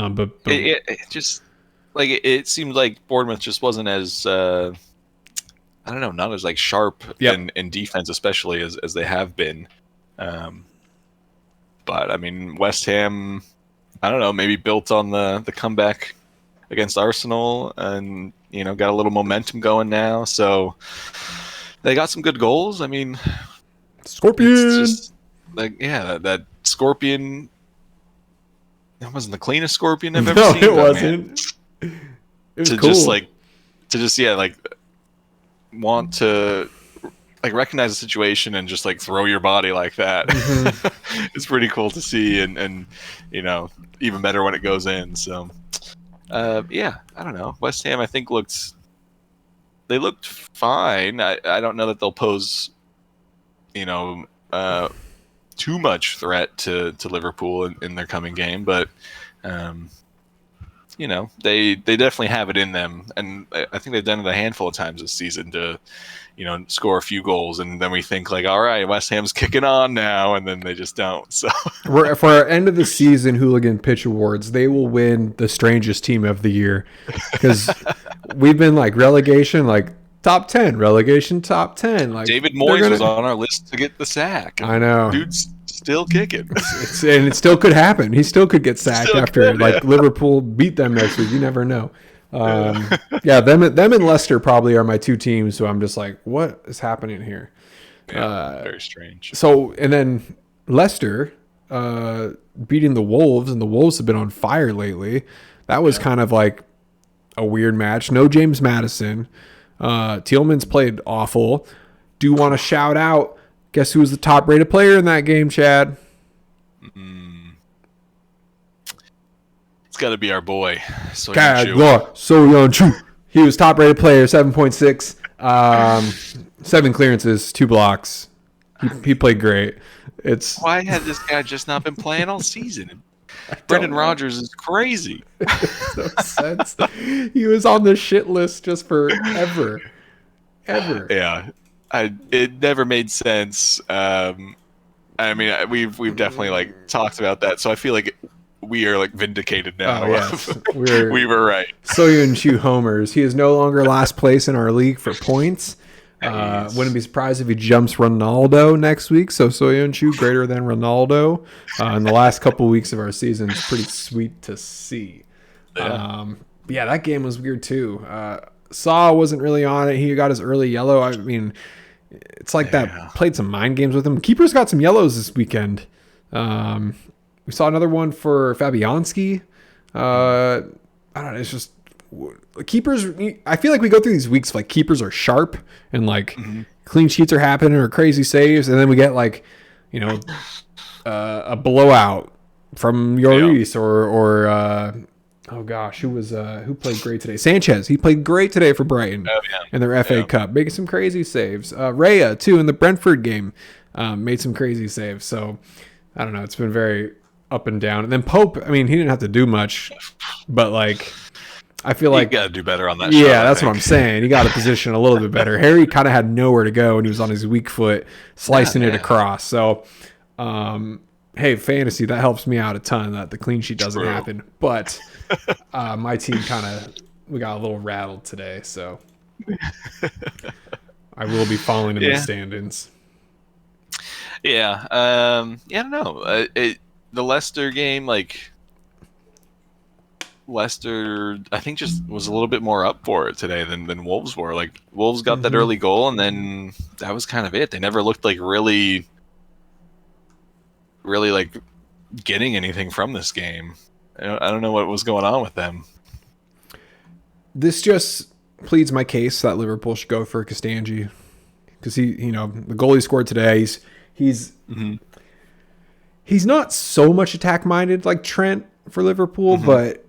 A: But
B: It just like it seemed like Bournemouth just wasn't as I don't know, not as like sharp
A: Yep.
B: in defense, especially as they have been. Um, but I mean, West Ham, I don't know, maybe built on the comeback against Arsenal, and got a little momentum going now. So they got some good goals. I mean, it's
A: Scorpion.
B: just like that Scorpion. That wasn't the cleanest Scorpion I've ever
A: No,
B: seen.
A: it
B: But man,
A: wasn't. It was
B: to
A: cool.
B: just want to like recognize the situation and just like throw your body like that. It's pretty cool to see, and even better when it goes in. So yeah, I don't know. West Ham I think looked fine. I don't know that they'll pose too much threat to Liverpool in their coming game, but they definitely have it in them, and I think they've done it a handful of times this season to score a few goals, and then we think like, all right, West Ham's kicking on now, and then they just don't. So
A: For our end of the season Hooligan Pitch Awards, they will win the strangest team of the year, because we've been like relegation, like top 10, relegation top 10. Like
B: David Moyes was on our list to get the sack.
A: I know.
B: Dude's still kicking.
A: And it still could happen. He still could get sacked after Liverpool beat them next week. You never know. Yeah, them and Leicester probably are my two teams. So I'm just like, what is happening here?
B: Yeah, very strange.
A: So, and then Leicester beating the Wolves, and the Wolves have been on fire lately. That was kind of like a weird match. No James Maddison. Tielemans played awful. Do want to shout out, guess who was the top rated player in that game, Chad?
B: It's got to be our boy, So
A: Soyeon-Chu. He was top rated player, 7.6. 7 clearances, 2 blocks. He played great.
B: Why had this guy just not been playing all season? Brendan Rodgers is crazy.
A: No sense. He was on the shit list just forever. Ever.
B: Yeah. It never made sense. I mean, we've definitely like talked about that, so I feel like we are like vindicated now.
A: Oh, yes.
B: We were right.
A: Soyeon-Chu homers. He is no longer last place in our league for points. Wouldn't be surprised if he jumps Ronaldo next week. So Soyeon-Chu greater than Ronaldo in the last couple weeks of our season. It's pretty sweet to see. Yeah, that game was weird too. Saw wasn't really on it. He got his early yellow. I mean, it's like that. Played some mind games with him. Keeper's got some yellows this weekend. We saw another one for Fabianski. I don't know. It's just keepers. I feel like we go through these weeks like keepers are sharp and like clean sheets are happening or crazy saves, and then we get like a blowout from Lloris or oh gosh, who played great today? Sanchez. He played great today for Brighton in their FA Cup, making some crazy saves. Raya too in the Brentford game made some crazy saves. So I don't know. It's been very up and down. And then Pope, I mean, he didn't have to do much, but like I feel like
B: you got to do better on that.
A: Yeah,
B: shot,
A: that's what I'm saying. He got a position a little bit better. Harry kind of had nowhere to go, and he was on his weak foot, slicing it across. So, hey, fantasy, that helps me out a ton. That the clean sheet doesn't happen, but my team we got a little rattled today, so I will be falling in the standings.
B: Yeah, I don't know. The Leicester game, like Leicester, I think just was a little bit more up for it today than Wolves were. Like Wolves got that early goal, and then that was kind of it. They never looked like really like getting anything from this game. I don't know what was going on with them. This
A: just pleads my case that Liverpool should go for Costanji, because he, the goal he scored today, he's not so much attack minded like Trent for Liverpool, but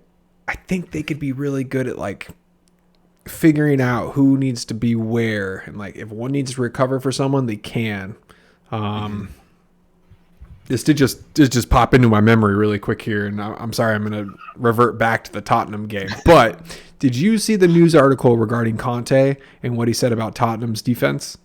A: I think they could be really good at like figuring out who needs to be where, and like if one needs to recover for someone, they can. This did just pop into my memory really quick here, and I'm sorry, I'm going to revert back to the Tottenham game. But did you see the news article regarding Conte and what he said about Tottenham's defense?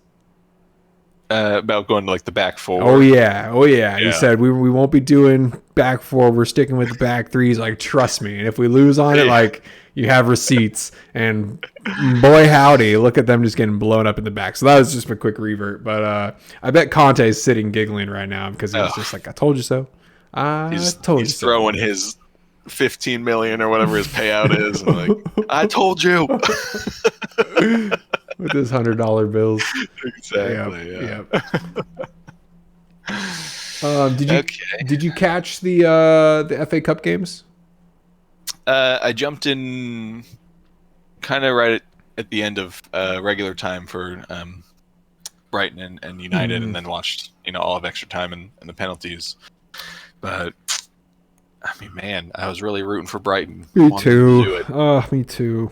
B: about going to like the back four.
A: Oh yeah. He
B: Yeah.
A: said we won't be doing back four. We're sticking with the back threes. Like, trust me. And if we lose on it, like, you have receipts. And boy howdy, look at them just getting blown up in the back. So that was just a quick revert. But I bet Conte is sitting giggling right now because he's just like, I told you so.
B: He's throwing his 15 million or whatever his payout is, and like, I told you.
A: With his $100 bills.
B: Exactly.
A: Yep. Did you catch the FA Cup games?
B: I jumped in kind of right at the end of regular time for Brighton and United, and then watched all of extra time and the penalties. But I mean, man, I was really rooting for Brighton.
A: Me too. Me too.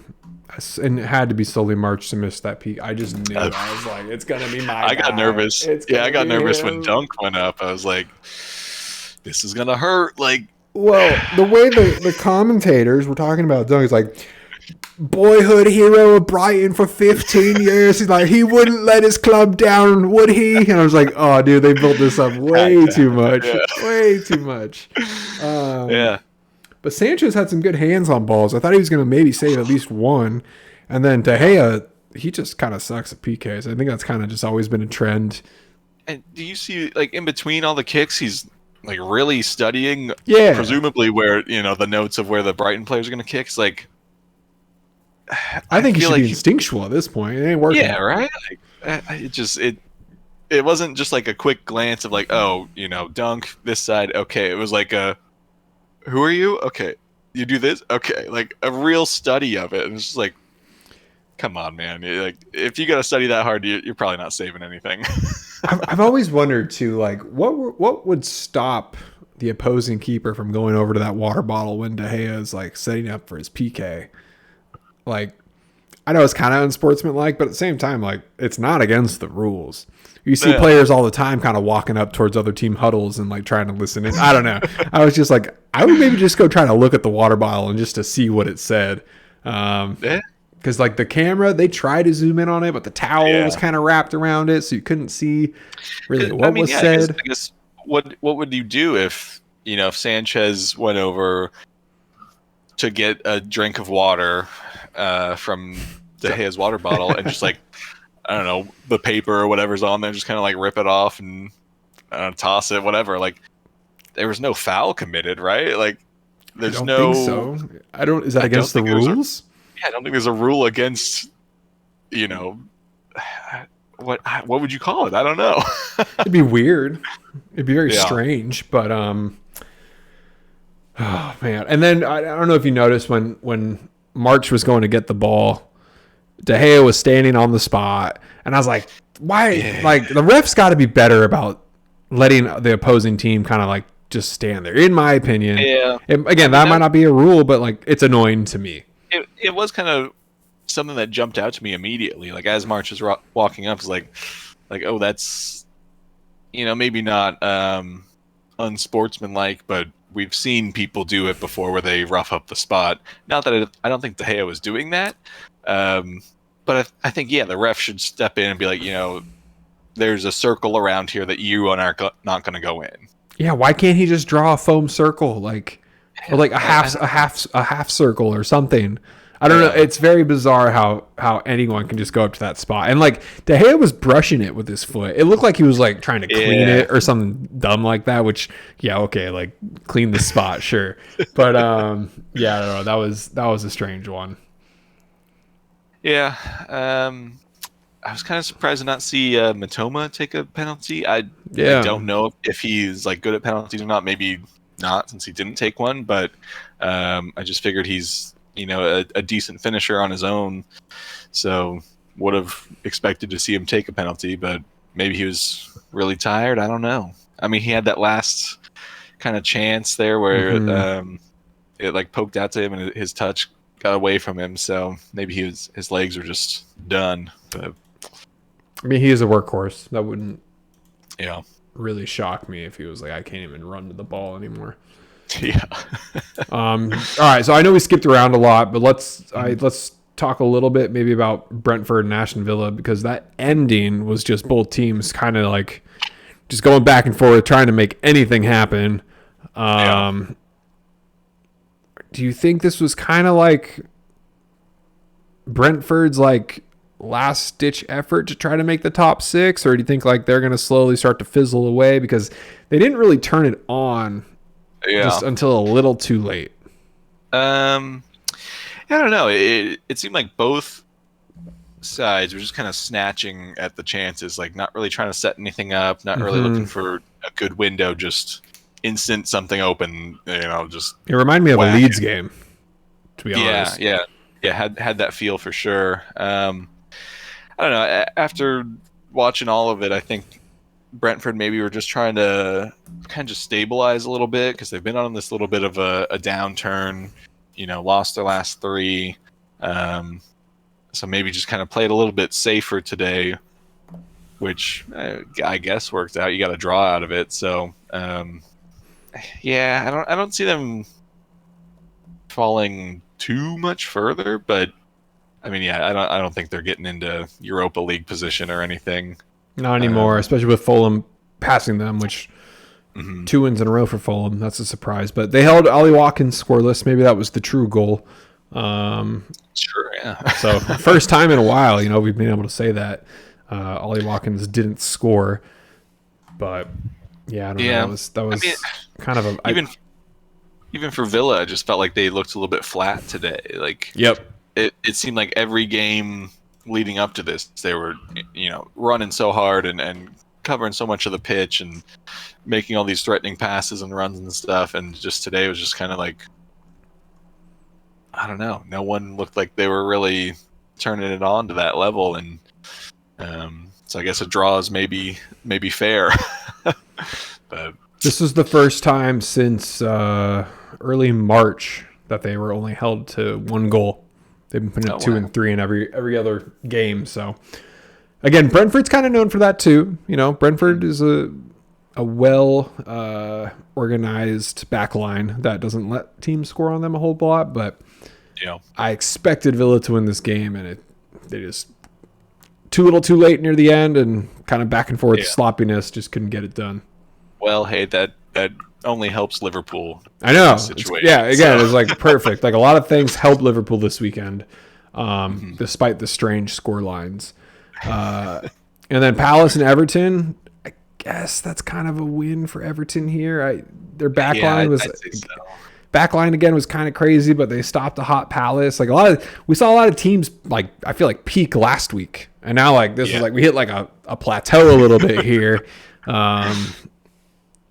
A: And it had to be solely March to miss that peak. I just knew. I was like, it's gonna be my.
B: I got nervous. I got nervous when Dunk went up. I was like, this is gonna hurt. Like,
A: well, the way the commentators were talking about Dunk is like, boyhood hero of Brighton for 15 years. He's like, he wouldn't let his club down, would he? And I was like, oh, dude, they built this up way too much. Way too much.
B: Yeah.
A: But Sanchez had some good hands on balls. I thought he was going to maybe save at least one. And then De Gea, he just kind of sucks at PKs. I think that's kind of just always been a trend.
B: And do you see, like, in between all the kicks, he's like really studying, presumably where, the notes of where the Brighton players are going to kick. It's like,
A: I think he should be instinctual at this point. It ain't working.
B: Yeah, right? Like, it wasn't just like a quick glance of like, oh, Dunk, this side. Okay. It was like who are you? Okay. You do this? Okay. Like a real study of it. And it's just like, come on, man. Like, if you got to study that hard, you're probably not saving anything.
A: I've always wondered too, like, what would stop the opposing keeper from going over to that water bottle when De Gea is like setting up for his PK? Like, I know it's kind of unsportsmanlike, but at the same time, like, it's not against the rules. You see players all the time kind of walking up towards other team huddles and like trying to listen in. I don't know. I was just like, I would maybe just go try to look at the water bottle and just to see what it said. Because like the camera, they tried to zoom in on it, but the towel was kind of wrapped around it, so you couldn't see really what was said.
B: I guess what would you do if Sanchez went over to get a drink of water from De Gea's water bottle and just like, I don't know, the paper or whatever's on there, just kind of like rip it off and toss it, whatever. Like, there was no foul committed, right? Like, there's
A: I don't think so. Is that against the rules?
B: I don't think there's a rule against, what would you call it? I don't know.
A: It'd be weird. It'd be very strange, but oh man. And then I don't know if you noticed when March was going to get the ball, De Gea was standing on the spot, and I was like, why? Yeah. Like, the refs got to be better about letting the opposing team kind of like just stand there, in my opinion.
B: Yeah.
A: That might not be a rule, but like, it's annoying to me.
B: It was kind of something that jumped out to me immediately. Like, as March was walking up, it's like, oh, that's, maybe not unsportsmanlike, but we've seen people do it before where they rough up the spot. Not that I don't think De Gea was doing that. But I think, the ref should step in and be like, there's a circle around here that you are not going to go in.
A: Yeah, why can't he just draw a foam circle, or like a half circle or something? I don't know. It's very bizarre how anyone can just go up to that spot. And like De Gea was brushing it with his foot. It looked like he was like trying to clean it or something dumb like that. Which like clean the spot, sure. But I don't know. That was a strange one.
B: Yeah, I was kind of surprised to not see Matoma take a penalty. I don't know if he's like good at penalties or not. Maybe not, since he didn't take one. But I just figured he's a decent finisher on his own, so would have expected to see him take a penalty. But maybe he was really tired. I don't know. I mean, he had that last kind of chance there where it like poked out to him and his touch got away from him, so maybe his legs were just done. But
A: I mean, he is a workhorse. That wouldn't
B: really
A: shock me if he was like, I can't even run to the ball anymore.
B: Yeah.
A: All right, so I know we skipped around a lot, but let's talk a little bit maybe about Brentford and Aston Villa, because that ending was just both teams kind of like just going back and forth, trying to make anything happen. Do you think this was kind of like Brentford's like last ditch effort to try to make the top 6, or do you think like they're going to slowly start to fizzle away because they didn't really turn it on just until a little too late?
B: I don't know. It seemed like both sides were just kind of snatching at the chances, like not really trying to set anything up, not really looking for a good window, just instant something open, just
A: it reminded me of a Leeds game, to be honest.
B: Yeah, had that feel for sure. I don't know. After watching all of it, I think Brentford maybe were just trying to kind of just stabilize a little bit because they've been on this little bit of a downturn. Lost their last 3. So maybe just kind of played a little bit safer today, which I guess worked out. You got a draw out of it. So, I don't see them falling too much further, but I mean, I don't think they're getting into Europa League position or anything.
A: Not anymore, especially with Fulham passing them, which 2 wins in a row for Fulham. That's a surprise. But they held Ollie Watkins scoreless. Maybe that was the true goal.
B: Sure, yeah.
A: So first time in a while, we've been able to say that Ollie Watkins didn't score. But yeah, I don't know. That was kind of a
B: even for Villa, I just felt like they looked a little bit flat today. Like,
A: yep.
B: It seemed like every game leading up to this, they were, running so hard and covering so much of the pitch and making all these threatening passes and runs and stuff. And just today was just kind of like, I don't know. No one looked like they were really turning it on to that level. And so I guess a draw is maybe fair. But
A: this was the first time since early March that they were only held to 1 goal. They've been putting up 2 and 3 in every other game. So, again, Brentford's kind of known for that too. Brentford is a well organized back line that doesn't let teams score on them a whole lot. But I expected Villa to win this game, and they just too little too late near the end, and kind of back and forth sloppiness, just couldn't get it done.
B: Well, hey, that only helps Liverpool.
A: I know. It's like perfect. Like a lot of things helped Liverpool this weekend, despite the strange score lines. And then Palace and Everton, I guess that's kind of a win for Everton here. Their backline backline again was kind of crazy, but they stopped a hot Palace. Like we saw a lot of teams like I feel like peak last week, and now like this is like we hit like a plateau a little bit here.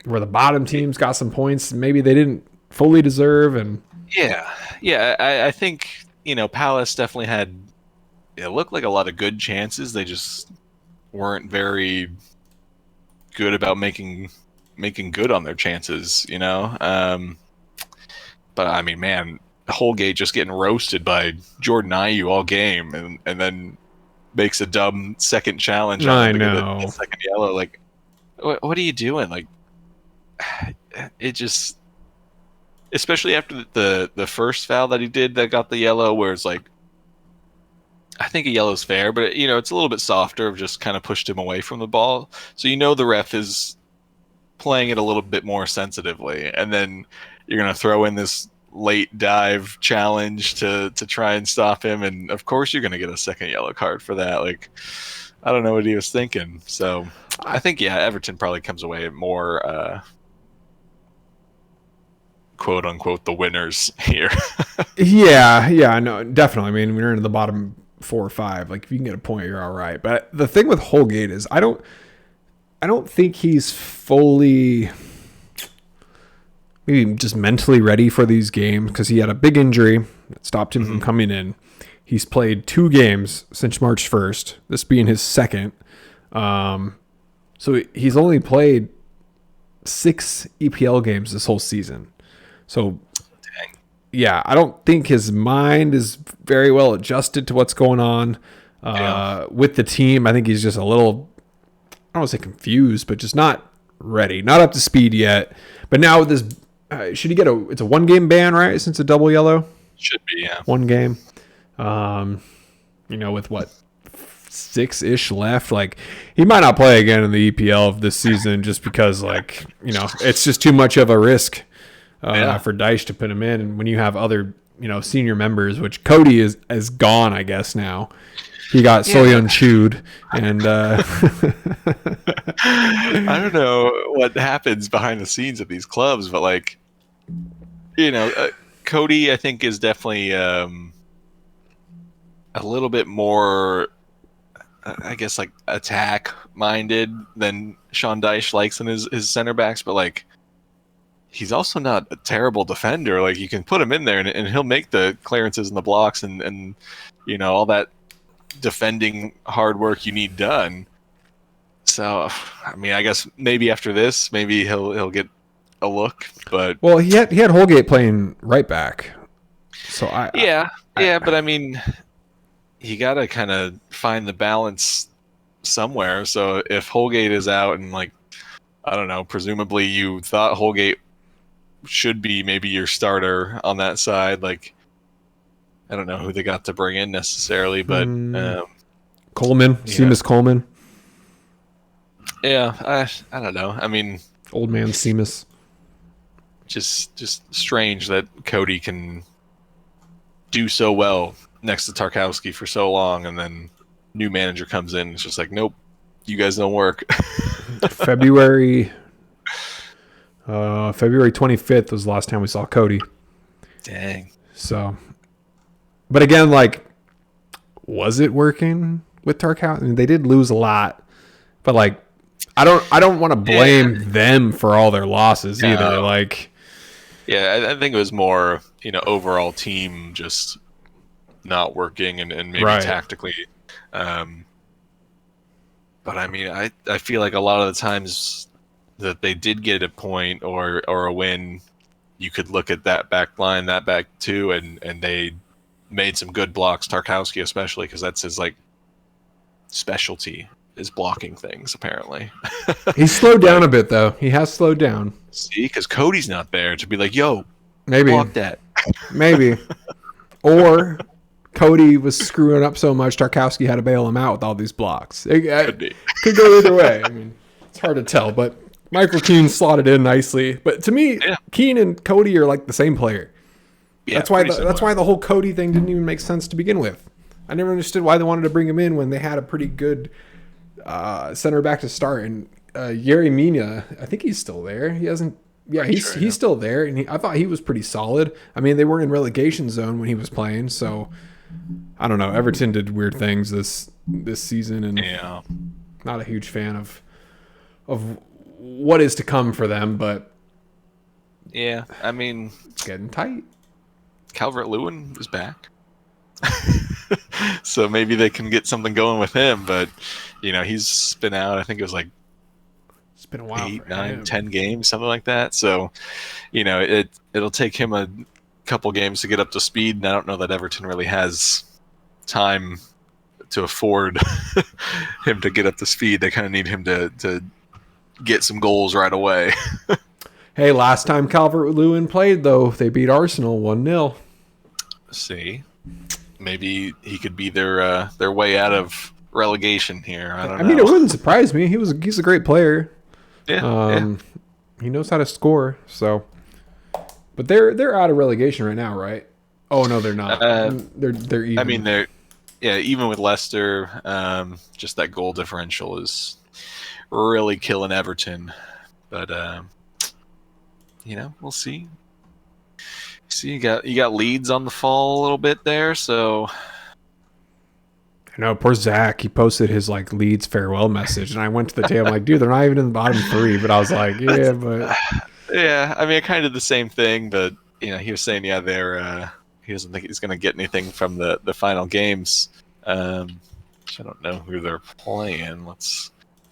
A: Where the bottom teams got some points maybe they didn't fully deserve. And
B: I think Palace definitely had, it looked like a lot of good chances. They just weren't very good about making good on their chances, but I mean, man, Holgate just getting roasted by Jordan Ayew all game, and then makes a dumb second challenge on the second yellow. Like, what are you doing? Like, it just, especially after the first foul that he did that got the yellow, where it's like, I think a yellow's fair, but it's a little bit softer, of just kind of pushed him away from the ball. So the ref is playing it a little bit more sensitively, and then you're gonna throw in this late dive challenge to try and stop him, and of course you're gonna get a second yellow card for that. Like, I don't know what he was thinking. So I think Everton probably comes away more quote unquote the winners here.
A: No, definitely. I mean, we're in the bottom 4 or 5. Like, if you can get a point, you're all right. But the thing with Holgate is I don't think he's fully maybe just mentally ready for these games, because he had a big injury that stopped him from coming in. He's played 2 games since March 1st, this being his second. So he's only played 6 EPL games this whole season. So, I don't think his mind is very well adjusted to what's going on with the team. I think he's just a little, I don't want to say confused, but just not ready, not up to speed yet. But now with this, should he get it's a 1-game ban, right? Since a double yellow?
B: Should be, yeah.
A: 1 game. With what 6-ish left, like he might not play again in the EPL of this season just because it's just too much of a risk for Dyche to put him in. And when you have other senior members, which Cody is gone, I guess now. He got Soyeon chewed, and
B: I don't know what happens behind the scenes at these clubs, but Cody, I think, is definitely a little bit more, I guess, like attack minded than Sean Dyche likes in his center backs, but he's also not a terrible defender. Like, you can put him in there and he'll make the clearances and the blocks and all that defending hard work you need done. So, I mean, I guess maybe after this, maybe he'll get a look. But
A: he had Holgate playing right back. So
B: but I mean, you got to kind of find the balance somewhere. So if Holgate is out and I don't know, presumably you thought Holgate should be maybe your starter on that side, I don't know who they got to bring in necessarily, but
A: Coleman, Seamus Coleman.
B: Yeah, I don't know. I mean,
A: old man Seamus.
B: Just strange that Cody can do so well next to Tarkowski for so long, and then new manager comes in. It's just like, nope, you guys don't work.
A: February 25th was the last time we saw Cody.
B: Dang.
A: So, but again, was it working with Tarkowski? I mean, they did lose a lot, but I don't want to blame them for all their losses either.
B: I think it was more, overall team just not working and maybe tactically. But I mean, I feel like a lot of the times that they did get a point or a win, you could look at that back line, that back two, and they made some good blocks. Tarkowski especially, because that's his specialty, is blocking things apparently.
A: He's slowed down a bit though. He has slowed down.
B: See, because Cody's not there to be like, yo,
A: maybe
B: block that.
A: Maybe. Or Cody was screwing up so much, Tarkowski had to bail him out with all these blocks. It could go either way. I mean, it's hard to tell, but Michael Keane slotted in nicely. But to me, Keane and Cody are the same player. Yeah, that's why the whole Cody thing didn't even make sense to begin with. I never understood why they wanted to bring him in when they had a pretty good center back to start. And Yerry Mina, I think he's still there. He hasn't. Yeah, he's still there, and I thought he was pretty solid. I mean, they were in relegation zone when he was playing, so I don't know. Everton did weird things this season, and not a huge fan of what is to come for them. But
B: yeah, I mean,
A: it's getting tight.
B: Calvert-Lewin is back, so maybe they can get something going with him. But he's been out. I think it was
A: it's been a while.
B: 8, 9, 10 games, something like that. So, it'll take him a couple games to get up to speed, and I don't know that Everton really has time to afford him to get up to speed. They kind of need him to get some goals right away.
A: Hey, last time Calvert-Lewin played, though, they beat Arsenal 1-0.
B: See, maybe he could be their way out of relegation here. I don't know.
A: I mean, it wouldn't surprise me. He's a great player.
B: Yeah,
A: He knows how to score. So, but they're out of relegation right now, right? Oh no, they're not. They're even.
B: I mean, even with Leicester, just that goal differential is really killing Everton. But we'll see. See, you got Leeds on the fall a little bit there, so.
A: I know, poor Zach. He posted his Leeds farewell message, and I went to the table. I'm like, dude, they're not even in the bottom 3. But I was like, yeah, but
B: yeah. I mean, I kind of did the same thing, but he was saying, they're he doesn't think he's going to get anything from the final games. I don't know who they're playing. I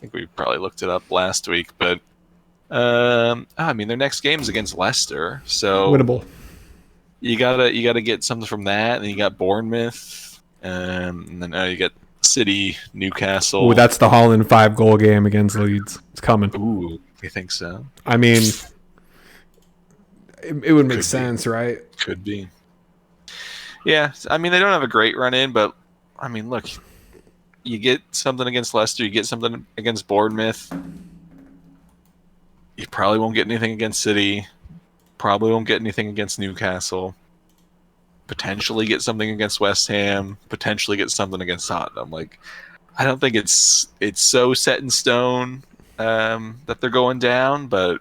B: think we probably looked it up last week, but I mean, their next game is against Leicester, so
A: winnable.
B: You gotta get something from that, and then you got Bournemouth. And then you get City, Newcastle.
A: Ooh, that's the Holland 5-goal game against Leeds. It's coming.
B: Ooh, you think so?
A: I mean, it would make sense, right?
B: Could be. Yeah, I mean they don't have a great run in, but I mean, look, you get something against Leicester, you get something against Bournemouth. You probably won't get anything against City. Probably won't get anything against Newcastle. Potentially get something against West Ham. Potentially get something against Tottenham. Like, I don't think it's so set in stone that they're going down. But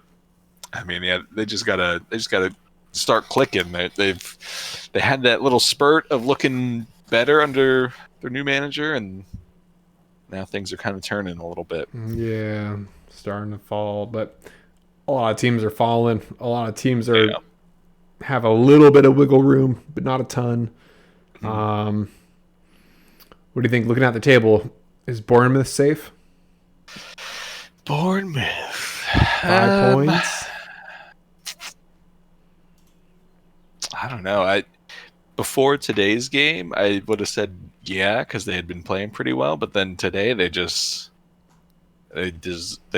B: I mean, yeah, they just gotta start clicking. They had that little spurt of looking better under their new manager, and now things are kind of turning a little bit.
A: Yeah, starting to fall, but a lot of teams are falling. A lot of teams are
B: Yeah.
A: have a little bit of wiggle room, but not a ton.
B: Mhm.
A: What do you think? Looking at the table, is Bournemouth safe?
B: Bournemouth.
A: 5 points.
B: I don't know. Before today's game, I would have said yeah because they had been playing pretty well, but then today they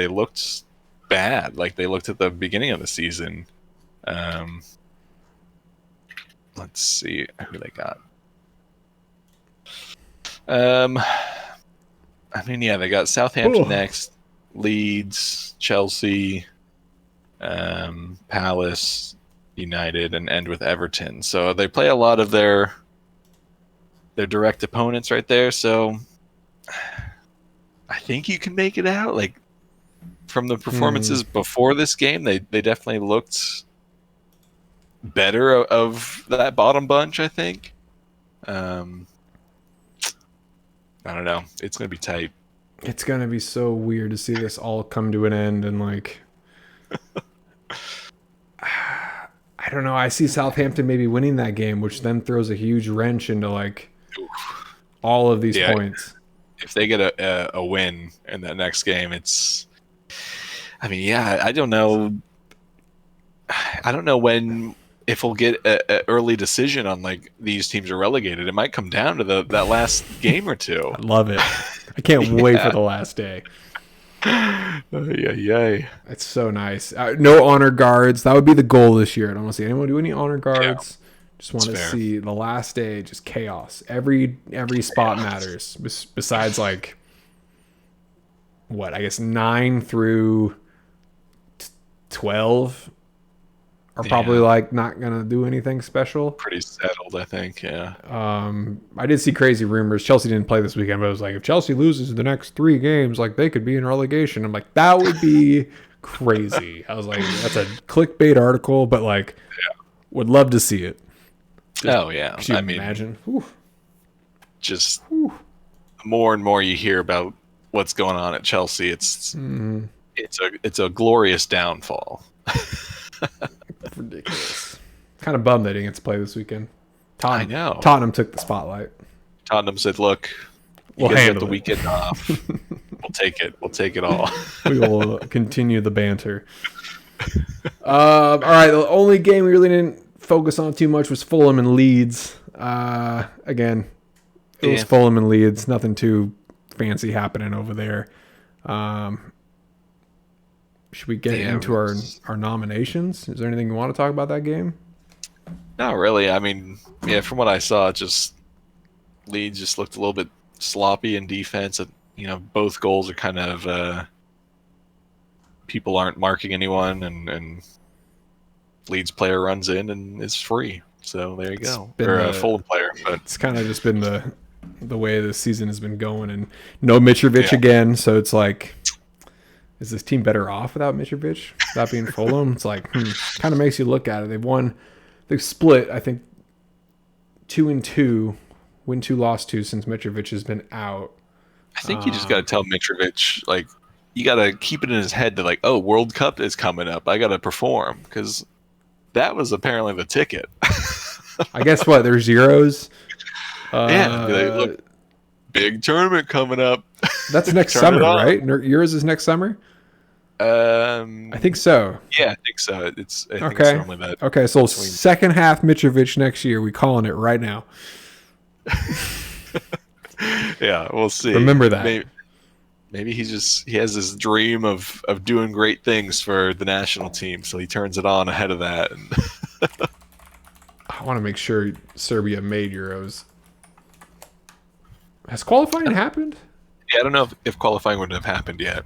B: looked bad. Like they looked at the beginning of the season. Um, let's see who they got. I mean, yeah, they got Southampton
A: Oh.
B: next, Leeds, Chelsea, Palace, United, and end with Everton. So they play a lot of their direct opponents right there. So I think you can make it out. Like from the performances before this game, they definitely looked better of that bottom bunch. I think. I don't know. It's gonna be tight.
A: It's gonna be so weird to see this all come to an end and like I don't know. I see Southampton maybe winning that game, which then throws a huge wrench into like all of these
B: Yeah.
A: points.
B: If they get a win in that next game, it's. I mean, yeah, I don't know. I don't know when if we'll get an early decision on like these teams are relegated. It might come down to that last game or two.
A: I love it. I can't wait for the last day.
B: Yeah.
A: It's so nice. No honor guards. That would be the goal this year. I don't want to see anyone do any honor guards. Just want to
B: fair.
A: see the last day, just chaos. Every spot matters. Besides, like, what I guess 9 through 12 are probably like not gonna do anything special.
B: Pretty settled, I think. Yeah.
A: I did see crazy rumors. Chelsea didn't play this weekend, but it was like if Chelsea loses the next 3 games, like they could be in relegation. I'm like, that would be crazy. I was like, that's a clickbait article, but like, would love to see it.
B: Oh yeah.
A: Could you
B: I mean,
A: imagine? Whew.
B: just the more and more you hear about what's going on at Chelsea, it's a glorious downfall.
A: Ridiculous. Kind of bummed they didn't get to play this weekend.
B: I know.
A: Tottenham took the spotlight.
B: Tottenham said, "Look,
A: We'll
B: you guys got
A: handle
B: the
A: it.
B: weekend off. We'll take it. We'll take it all."
A: We will continue the banter. All right, the only game we really didn't focus on too much was Fulham and Leeds. Again, it was Fulham and Leeds. Nothing too fancy happening over there. Should we get into our nominations? Is there anything you want to talk about that game?
B: Not really. I mean, yeah, from what I saw, Leeds just looked a little bit sloppy in defense. You know, both goals are kind of people aren't marking anyone, and Leeds player runs in and is free. So there you go. Or a Fulham player, but
A: it's kind of just been the way the season has been going, and no Mitrovic again. So it's like, is this team better off without Mitrovic? That being Fulham, it's like kind of makes you look at it. They've split, I think, 2-2, win 2, lost 2 since Mitrovic has been out.
B: I think you just got to tell Mitrovic, like, you got to keep it in his head that, like, oh, World Cup is coming up. I got to perform, because that was apparently the ticket.
A: I guess what? There's Euros.
B: Look, big tournament coming up.
A: That's next
B: Turn
A: summer,
B: it on.
A: right? Euros is next summer? I think so.
B: Yeah, I think so. I think it's
A: Okay.
B: normally that.
A: Okay, so second half Mitrovic next year. We calling it right now.
B: Yeah, we'll see.
A: Remember that.
B: Maybe he has this dream of doing great things for the national team, so he turns it on ahead of that. And
A: I want to make sure Serbia made Euros. Has qualifying happened?
B: Yeah, I don't know if qualifying would have happened yet.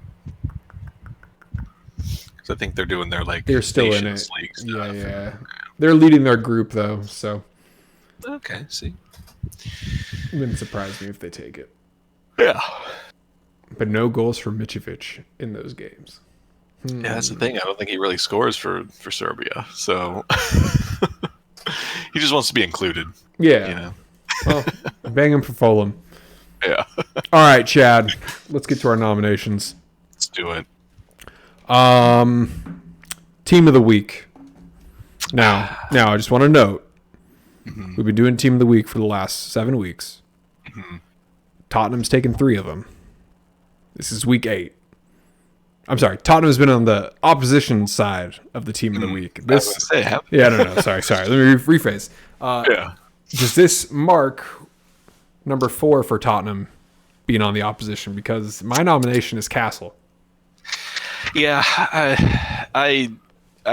B: Because I think they're doing their
A: They're still
B: Nations
A: in it.
B: League stuff.
A: Yeah. They're leading their group though, so
B: Okay, see.
A: it wouldn't surprise me if they take it.
B: Yeah.
A: But no goals for Mitrovic in those games.
B: Yeah, that's the thing. I don't think he really scores for Serbia. So he just wants to be included.
A: Yeah.
B: You know.
A: Well, bang him for Fulham.
B: Yeah.
A: All right, Chad. Let's get to our nominations.
B: Let's do it.
A: Team of the week. Now, I just want to note, we've been doing Team of the Week for the last 7 weeks. Tottenham's taken 3 of them. This is week 8. I'm sorry. Tottenham's been on the opposition side of the Team of the Week.
B: I was gonna say,
A: Yeah, no. Sorry. Let me rephrase.
B: yeah.
A: Does this mark number 4 for Tottenham being on the opposition? Because my nomination is Castle.
B: Yeah, I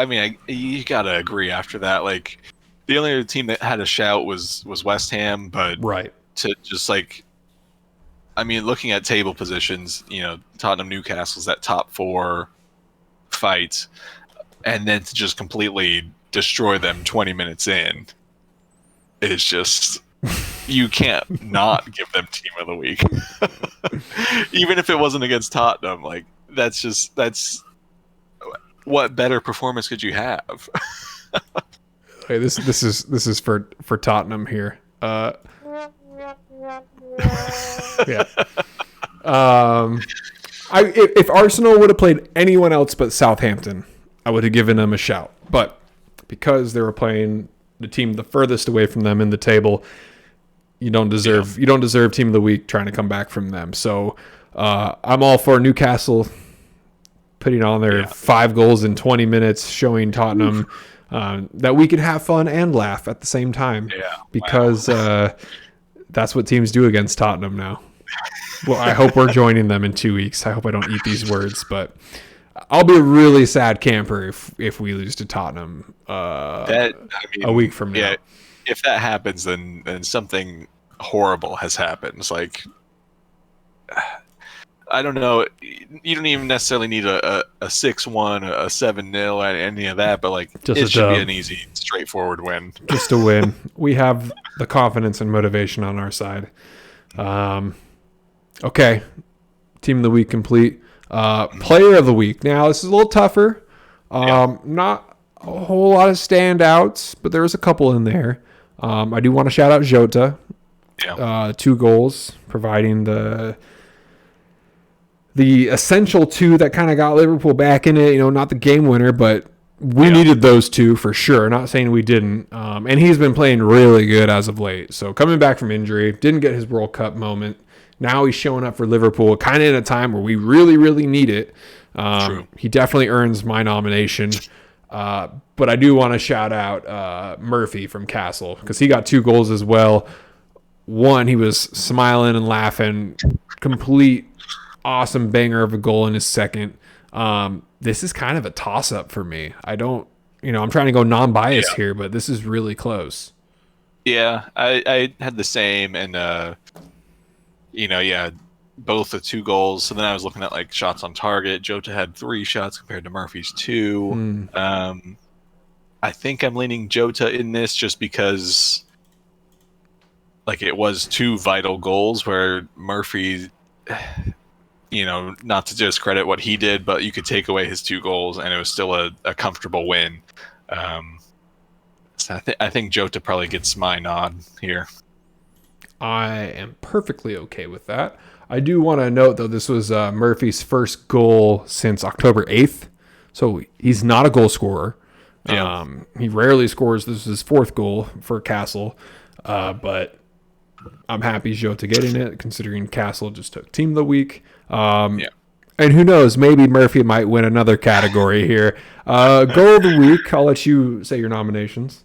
B: mean, you gotta agree after that. Like, the only other team that had a shout was West Ham, but
A: Right.
B: to just like, I mean, looking at table positions, you know, Tottenham Newcastle's that top 4 fight, and then to just completely destroy them 20 minutes in, it's just you can't not give them Team of the Week, even if it wasn't against Tottenham. Like, that's what better performance could you have?
A: Hey, this is for Tottenham here. Yeah. If Arsenal would have played anyone else but Southampton, I would have given them a shout. But because they were playing the team the furthest away from them in the table, you don't deserve Team of the Week trying to come back from them. So I'm all for Newcastle putting on their 5 goals in 20 minutes, showing Tottenham that we can have fun and laugh at the same time.
B: Yeah,
A: because that's what teams do against Tottenham now. Well, I hope we're joining them in 2 weeks. I hope I don't eat these words, but I'll be a really sad camper if we lose to Tottenham a week from now.
B: Yeah, if that happens, then something horrible has happened. It's like, I don't know. You don't even necessarily need a 6-1, a 7-0, any of that, but like it should be an easy, straightforward win.
A: Just a win. We have the confidence and motivation on our side. Okay, Team of the Week complete. Player of the Week. Now this is a little tougher. Not a whole lot of standouts, but there was a couple in there. I do want to shout out Jota.
B: Yeah.
A: 2 goals, providing the essential 2 that kind of got Liverpool back in it. You know, not the game winner, but we needed those 2 for sure. Not saying we didn't. And he's been playing really good as of late. So coming back from injury, didn't get his World Cup moment. Now he's showing up for Liverpool, kind of in a time where we really, really need it.
B: True.
A: He definitely earns my nomination. But I do want to shout out Murphy from Castle because he got 2 goals as well. One, he was smiling and laughing. Complete awesome banger of a goal in his second. This is kind of a toss-up for me. I'm trying to go non-biased here, but this is really close.
B: Yeah, I had the same, and both the 2 goals. So then I was looking at like shots on target. Jota had 3 shots compared to Murphy's 2. I think I'm leaning Jota in this just because like it was 2 vital goals where Murphy, not to discredit what he did, but you could take away his 2 goals and it was still a comfortable win. So I think Jota probably gets my nod here.
A: I am perfectly okay with that. I do want to note, though, this was Murphy's first goal since October 8th. So he's not a goal scorer.
B: Yeah.
A: He rarely scores. This is his 4th goal for Castle. But I'm happy Jota getting it, considering Castle just took Team of the Week. And who knows, maybe Murphy might win another category here. Goal of the Week, I'll let you say your nominations.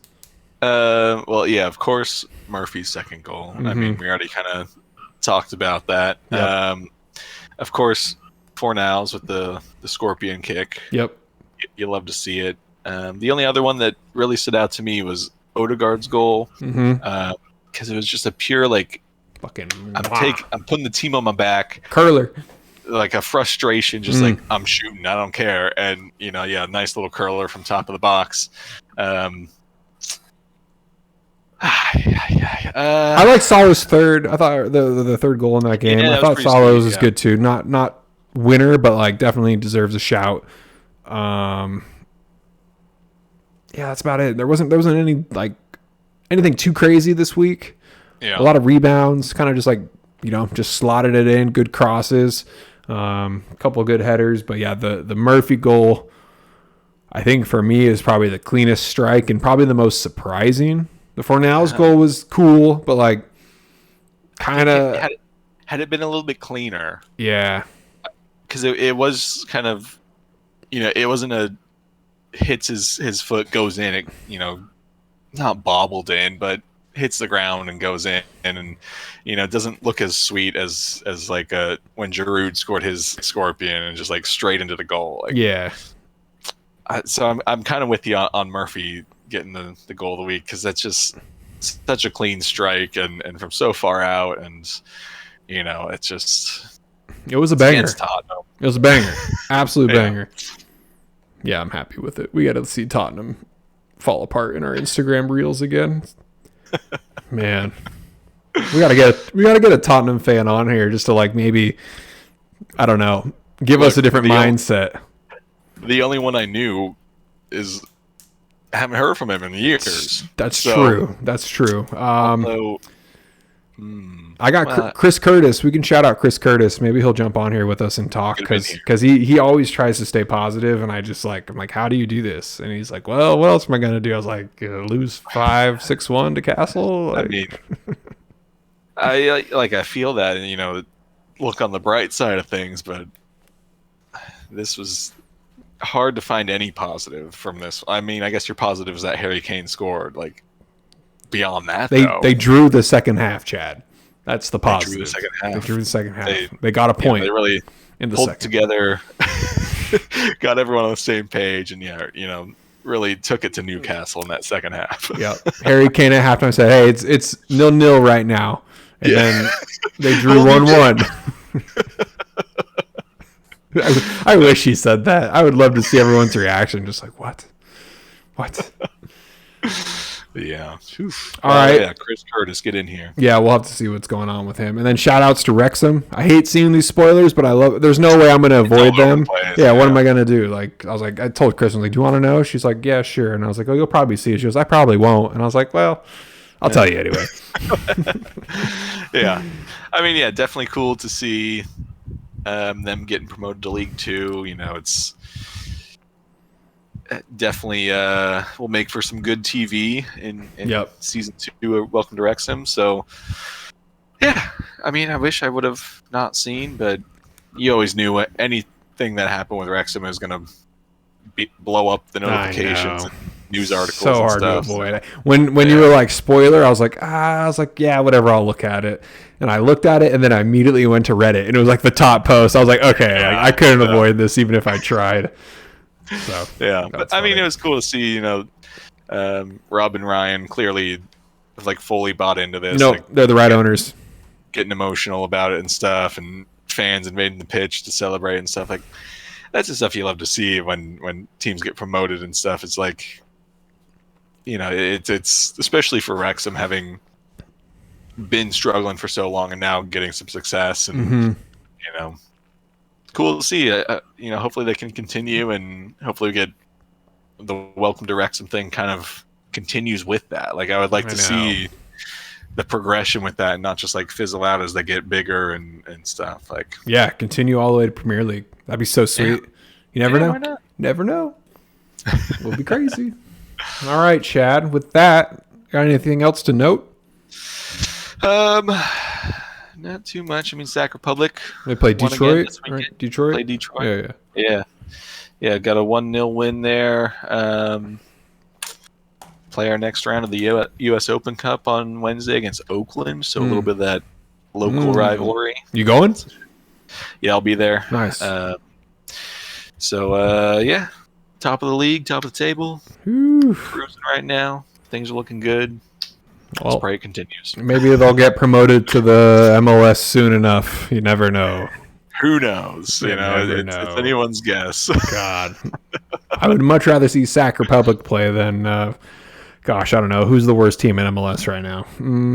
B: Well, yeah, of course, Murphy's second goal. I mean, we already kind of talked about that.
A: Yep.
B: Of course, Fornals with the scorpion kick.
A: Yep.
B: You love to see it. The only other one that really stood out to me was Odegaard's goal,
A: Mm-hmm.
B: because it was just a pure like
A: Fucking
B: I'm putting the team on my back,
A: curler.
B: like a frustration, just like I'm shooting, I don't care, and nice little curler from top of the box.
A: I like Salah's third. I thought the third goal in that game. I
B: that was
A: thought
B: pretty
A: Salah's
B: sweet,
A: was good too. Not winner, but like definitely deserves a shout. Yeah, that's about it. There wasn't any like anything too crazy this week.
B: Yeah.
A: A lot of rebounds, kind of just like just slotted it in. Good crosses, a couple of good headers. But yeah, the Murphy goal, I think for me is probably the cleanest strike and probably the most surprising. The Fornals goal was cool, but like kind of
B: had it been a little bit cleaner.
A: Yeah,
B: because it was kind of it wasn't a hits his foot goes in, it not bobbled in, but hits the ground and goes in, and it doesn't look as sweet as like when Giroud scored his scorpion and just like straight into the goal. Like,
A: yeah.
B: So I'm kind of with you on Murphy getting the goal of the week, because that's just such a clean strike and from so far out, and it's just
A: it was a banger.
B: It
A: was a banger, absolute banger. Yeah, I'm happy with it. We got to see Tottenham fall apart in our Instagram reels again. Man, we gotta get a Tottenham fan on here just to like maybe, I don't know, give us a different mindset.
B: The only one I knew I haven't heard from him in years.
A: That's true.
B: Although,
A: I got Chris Curtis. We can shout out Chris Curtis. Maybe he'll jump on here with us and talk, because he always tries to stay positive, and I'm like, how do you do this? And he's like, well, what else am I gonna do? I was like, lose 5-6-1 to Castle. Like,
B: I mean, I feel that, and look on the bright side of things, but this was hard to find any positive from this. I mean, I guess your positive is that Harry Kane scored. Like, beyond that,
A: they drew the second half, Chad. That's the positive.
B: They
A: drew the second half. They got a point.
B: They really
A: in the
B: pulled
A: second
B: together, got everyone on the same page, and really took it to Newcastle in that second half.
A: Yeah, Harry Kane at halftime said, "Hey, it's 0-0 right now," and then they drew 1-1. I wish he said that. I would love to see everyone's reaction. Just like, what?
B: Yeah.
A: All right.
B: Yeah, Chris Curtis, get in here.
A: Yeah, we'll have to see what's going on with him. And then shout outs to Wrexham. I hate seeing these spoilers, but I love. There's no way I'm going to avoid them. Yeah, what am I going to do? Like, I told Kristen, like, do you want to know? She's like, yeah, sure. And I was like, oh, you'll probably see it. She goes, I probably won't. And I was like, well, I'll tell you anyway.
B: Yeah. I mean, yeah, definitely cool to see them getting promoted to League Two. It's definitely will make for some good TV in season 2 of Welcome to Wrexham. So, yeah, I mean, I wish I would have not seen, but you always knew anything that happened with Wrexham was going to blow up the notifications and news articles.
A: So
B: and
A: hard
B: stuff.
A: to avoid. When you were like spoiler, I was like, yeah, whatever, I'll look at it. And I looked at it, and then I immediately went to Reddit, and it was like the top post. I was like, okay, I couldn't avoid this even if I tried. So
B: yeah, but I mean, it was cool to see, Rob and Ryan clearly like fully bought into this.
A: No, they're the right owners.
B: Getting emotional about it and stuff, and fans invading the pitch to celebrate and stuff. Like, that's the stuff you love to see when teams get promoted and stuff. It's like, it's especially for Wrexham, having been struggling for so long and now getting some success, and cool to see. Hopefully they can continue, and hopefully we get the Welcome to Wrexham thing kind of continues with that. Like, I would like to see the progression with that, and not just like fizzle out as they get bigger and stuff. Like,
A: yeah, continue all the way to Premier League. That'd be so sweet. Yeah. You never know. Why not? Never know. We'll be crazy. All right, Chad. With that, got anything else to note?
B: Not too much. I mean, Sac Republic.
A: They play Detroit. Right? Detroit.
B: Play Detroit. Yeah. Got a 1-0 win there. Play our next round of the U.S. Open Cup on Wednesday against Oakland. So a little bit of that local rivalry.
A: You going?
B: Yeah, I'll be there.
A: Nice.
B: So top of the league, top of the table.
A: Ooh.
B: Cruising right now. things are looking good.
A: Well,
B: Let's pray it continues.
A: Maybe they'll get promoted to the MLS soon enough. You never know.
B: Who knows?
A: You never
B: It's
A: know.
B: anyone's guess.
A: God. I would much rather see Sac Republic play than, gosh, I don't know. Who's the worst team in MLS right now?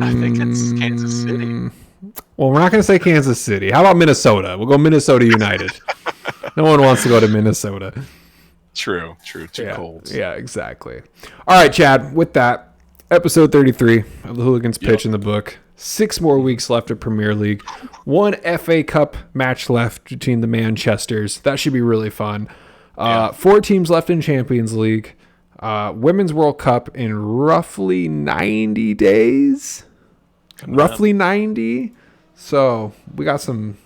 B: I think it's Kansas City.
A: Well, we're not going to say Kansas City. How about Minnesota? We'll go Minnesota United. No one wants to go to Minnesota.
B: True. Too cold.
A: Yeah, exactly. All right, Chad, with that, episode 33 of the Hooligans Pitch in the book. 6 more weeks left of Premier League. 1 FA Cup match left between the Manchesters. That should be really fun. 4 teams left in Champions League. Women's World Cup in roughly 90 days. Roughly 90. So we got some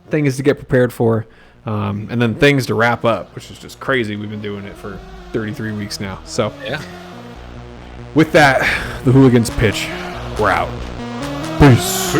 A: things to get prepared for. And then things to wrap up, which is just crazy. We've been doing it for 33 weeks now. So with that, the Hooligans Pitch. We're out. Peace.